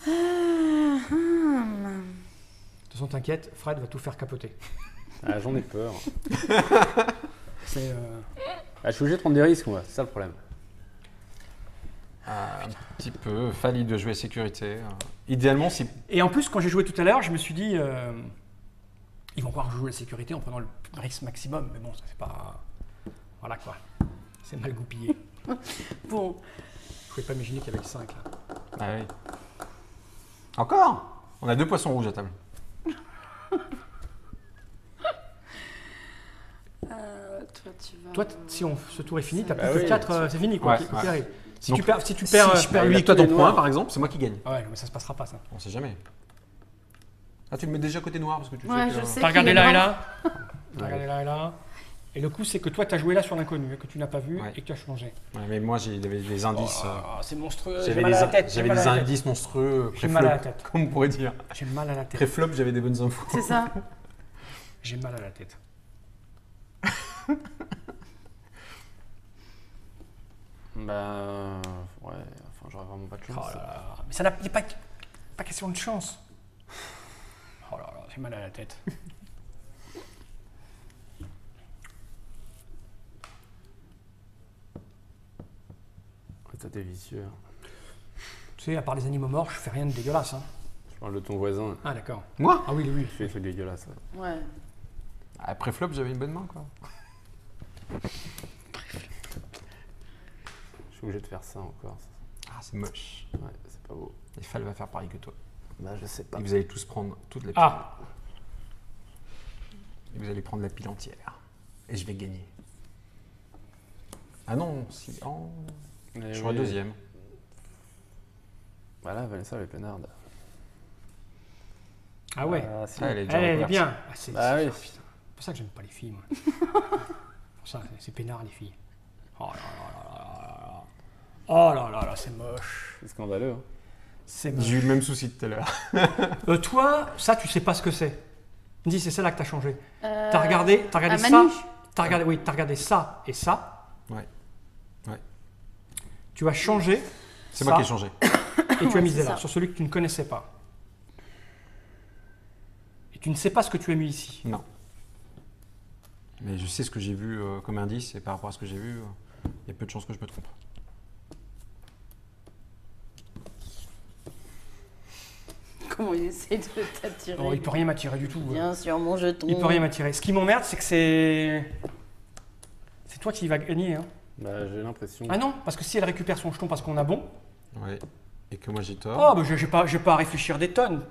De toute façon, t'inquiète, Fred va tout faire capoter. Ah, j'en ai peur. C'est. Ah, je suis obligé de prendre des risques, moi. C'est ça le problème. Un petit peu. Fali de jouer sécurité. Idéalement, si. Et en plus, quand j'ai joué tout à l'heure, je me suis dit, ils vont croire que je joue la sécurité en prenant le risque maximum. Mais bon, ça c'est pas. Voilà quoi. C'est mal goupillé. Bon, Je pouvais pas imaginer qu'il y avait le 5 là. Ah oui. Encore. On a 2 poissons rouges à table. toi tu vas. Toi, si ce tour est fini, t'as Bah plus que oui, 4, c'est fini quoi. Ouais, Quoi qu'il ouais. arrive. Si Donc, tu perds, si tu Si perds, je perds il lui a et toi tous ton les point, noirs. par exemple, c'est moi qui gagne. ouais, mais ça se passera pas ça. On sait jamais. Ah, tu le mets déjà côté noir parce que tu Ouais, sais que. je sais. T'as regardé qu'il là est et grand. là. T'as regardé là et là. Et le coup, c'est que toi, t'as joué là sur l'inconnu, que tu n'as pas vu Ouais. et que tu as changé. Ouais, mais moi, j'avais des indices. C'est monstrueux. J'avais J'ai mal à la tête. j'avais des indices monstrueux. J'ai mal à la pré-flop, tête. comme on pourrait dire. J'ai mal à la tête. Pré-flop, j'avais des bonnes infos. C'est ça. J'ai mal à la tête. Bah. Ouais, enfin, j'aurais vraiment pas de Oh chance. là là. Mais ça n'est pas question de chance. Oh là là, j'ai mal à la tête. Ouais, ça, t'es vicieux. Tu sais, à part les animaux morts, je fais rien de dégueulasse. Hein. Je parle de ton voisin. Ah d'accord. Moi Ah oui, lui. Il fait des trucs dégueulasses. Ouais. Ouais. Après flop, j'avais une bonne main, quoi. Je suis obligé de faire ça encore. Ah, c'est moche. Ouais, c'est pas beau. Et Fal va faire pareil que toi. Bah, je sais pas. Et vous allez tous prendre toutes les piles. Ah, Et vous allez prendre la pile entière. Et je vais gagner. Ah non, si. Oh, Eh je serai oui. deuxième. Voilà, Vanessa, elle est peinarde. ah ouais. Ah, si. Ah, elle est déjà Elle est repartie. bien. Ah, c'est Bah oui. c'est pour ça que j'aime pas les filles, moi. Pour ça, c'est peinard, les filles. Oh là là là là là. Oh là là là, c'est moche. C'est scandaleux. Hein. C'est moche. J'ai eu le même souci tout à l'heure. Toi, ça, tu sais pas ce que c'est. Dis, c'est celle-là que t'as changé. Euh, T'as regardé à ça. Manu. T'as regardé ça et ça. Ouais. Ouais. Tu as changé. C'est ça, moi qui ai changé. Et tu as misé c'est là, ça. sur celui que tu ne connaissais pas. Et tu ne sais pas ce que tu as mis ici. Non. Mais je sais ce que j'ai vu comme indice et par rapport à ce que j'ai vu, il y a peu de chances que je me trompe. Comment il essaie de t'attirer. Oh, il peut rien m'attirer du tout. Bien sûr, mon jeton. Il peut rien m'attirer. Ce qui m'emmerde, c'est que c'est toi qui vas gagner. Hein. Bah, j'ai l'impression. Ah non, parce que si elle récupère son jeton parce qu'on a bon, Ouais. Et que moi j'ai tort. oh, bah, j'ai pas à réfléchir des tonnes.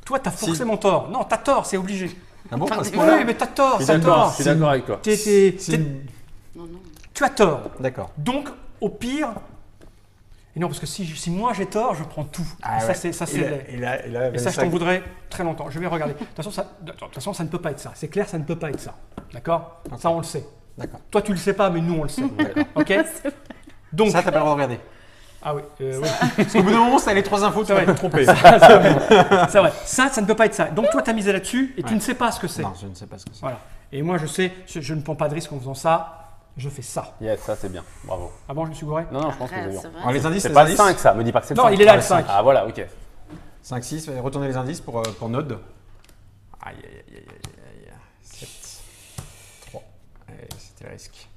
Toi, t'as forcément tort. Non, t'as tort, c'est obligé. Ah bon, Par à ce des- point-là Oui, mais t'as tort, Je suis t'as d'accord, tort. je suis d'accord avec toi. Non, non. Tu as tort. D'accord. Donc, au pire. Et non, parce que si moi j'ai tort, je prends tout. Ah Et ça, ouais. c'est Et là, Et ça, je t'en voudrais très longtemps. Je vais regarder. De toute façon, ça ne peut pas être ça. C'est clair, ça ne peut pas être ça. D'accord. Ok. Ça, on le sait. D'accord. Toi, tu le sais pas, mais nous, on le sait. Ok. Donc. Ça, t'as pas le droit de regarder. Ah oui. Oui. Parce qu'au bout d'un moment, si t'as les 3 infos, tu C'est vas vrai. te tromper. C'est vrai. Ça ne peut pas être ça. Donc, toi, tu as misé là-dessus et tu Ouais. ne sais pas ce que c'est. Non, je ne sais pas ce que c'est. Voilà. Et moi, je sais, je ne prends pas de risque en faisant ça. Je fais ça. Yes, ça c'est bien. Bravo. Ah bon, je me suis gouré. Non, non, je pense que Arrête, c'est c'est bien. vrai. Alors, les indices, C'est les pas le indices. 5 ça, me dis pas que c'est le Non, 5. il est là, Ah, le 5. Ah voilà, ok. 5, 6, retournez les indices pour Node. Aïe, aïe, aïe, aïe, aïe, aïe. 7, 3. Allez, c'était le risque.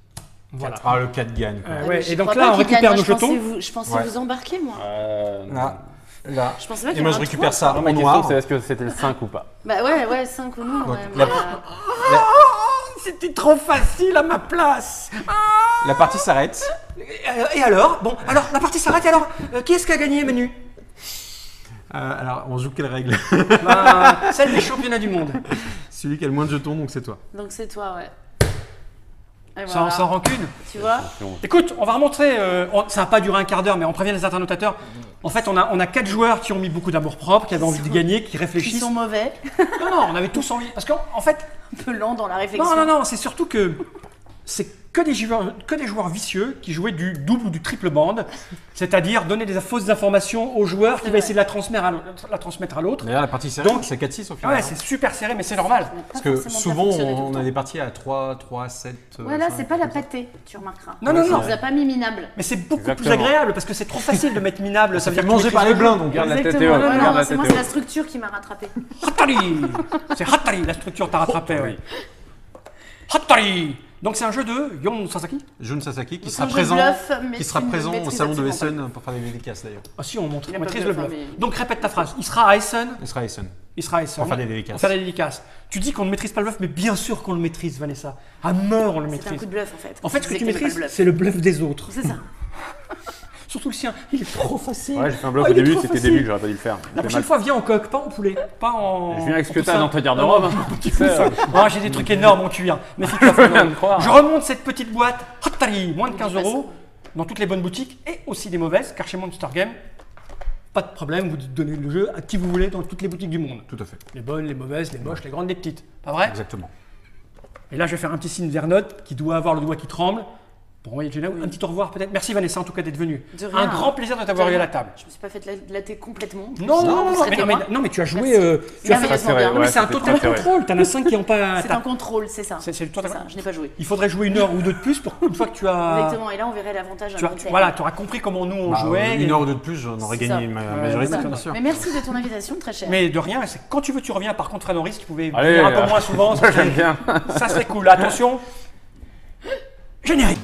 Voilà. Ah, le 4 gagne. Quoi. Ouais, Je et donc crois là, pas on qu'il récupère gagne. nos Moi, je pensais jetons. Je pensais Ouais. vous embarquer, moi. Là. Je pensais pas qu'il Et y moi, je avait un récupère trois. ça Non, en ma question noir. c'est est-ce que c'était le 5 ou pas? Bah ouais, 5 ou non. Donc, ouais, la- mais, C'était trop facile à ma place. La partie s'arrête. Et alors? Bon, alors, la partie s'arrête et alors? Qui est-ce qui a gagné, Manu? Alors, on joue quelle règle? Celle des championnats du monde. Celui qui a le moins de jetons, donc c'est toi. Donc c'est toi, ouais. sans rancune. Tu vois. Écoute, on va remontrer, ça n'a pas duré un quart d'heure, mais on prévient les internautateurs. En fait, on a 4 joueurs qui ont mis beaucoup d'amour-propre, qui avaient envie de gagner, qui réfléchissent. Ils sont mauvais. Non, on avait tous envie. Parce qu'en fait... Un peu lent dans la réflexion. Non, c'est surtout que c'est que des joueurs vicieux qui jouaient du double ou du triple bande, c'est-à-dire donner des fausses informations aux joueurs qui va essayer de la transmettre à l'autre. D'ailleurs, la partie serrée, Donc, c'est 4-6 au final. Ouais, c'est super serré, mais c'est normal. Parce que souvent, on a des parties à 3, 7. Voilà, c'est pas la pâtée, tu remarqueras. Non. On vous a pas mis minable. Mais c'est beaucoup plus agréable parce que c'est trop facile de mettre minable. Ça veut dire manger par les blindes, donc Garde la tête Exactement. haute. Garde la C'est tête moi, c'est la haute. structure qui m'a rattrapé. Hatari. C'est Hatari, la structure t'a rattrapé. Oui. Hatari. Donc c'est un jeu de Yon Sasaki. Jun Sasaki qui C'est sera un jeu présent, bluff, mais qui sera tu ne présent au maîtrises salon de absolument Essen pour faire des dédicaces d'ailleurs. Ah si, on Il a maîtrise pas le de bluff. bluff, mais- Donc répète ta phrase. Il sera à Essen. Il sera à Essen. Il sera à Essen. Pour faire des dédicaces. Pour faire des dédicaces. Tu dis qu'on ne maîtrise pas le bluff, mais bien sûr qu'on le maîtrise, Vanessa. À mort, on le C'est un maîtrise. coup de bluff en fait. En fait, ce que tu disais maîtrises, t'aimais pas c'est le bluff des autres. le bluff. C'est ça. Surtout le sien. Il est trop facile. Ouais, j'ai fait un bluff Oh, au il est début, trop c'était facile. début que j'aurais pas dû le faire. La prochaine fois, viens en coq, pas en poulet. Pas en. Je viens avec ce que en t'as tout dans ça. ta garde-robe. Non, tu fais ça. Ah, j'ai des trucs énormes en cuir. Méfie-toi, Je viens de Fernand. croire. Je remonte cette petite boîte. Hatari, moins de 15 € dans toutes les bonnes boutiques et aussi des mauvaises, car chez Monster Game, pas de problème, vous donnez le jeu à qui vous voulez dans toutes les boutiques du monde. Tout à fait. Les bonnes, les mauvaises, les moches, les grandes, les petites. Pas vrai? Exactement. Et là, je vais faire un petit signe vers Note qui doit avoir le doigt qui tremble. Bon, oui, un petit au revoir peut-être. Merci Vanessa en tout cas d'être venue. De rien. Un grand plaisir de t'avoir De eu à rien. la table. Je me suis pas fait latter complètement. Non, mais tu as joué. Tu as fait. Merveilleusement bien. Non, mais c'est un total contrôle. T'en as 5 qui n'ont pas. C'est un contrôle, c'est ça. C'est le total. ça, je n'ai pas joué. Il faudrait jouer 1 heure ou 2 de plus pour une fois que tu as. Exactement, et là on verrait l'avantage à long terme. Voilà, tu auras compris comment nous on jouait. Une heure ou deux de plus, j'en aurais C'est gagné ça. ma Ouais, majorité, c'est ça. bien sûr. Mais merci de ton invitation, très cher. Mais de rien, c'est quand tu veux, tu reviens. Par contre, Fred Henry, si tu pouvais Allez, venir un peu moins souvent, Moi j'aime bien. ça serait cool. Attention, générique.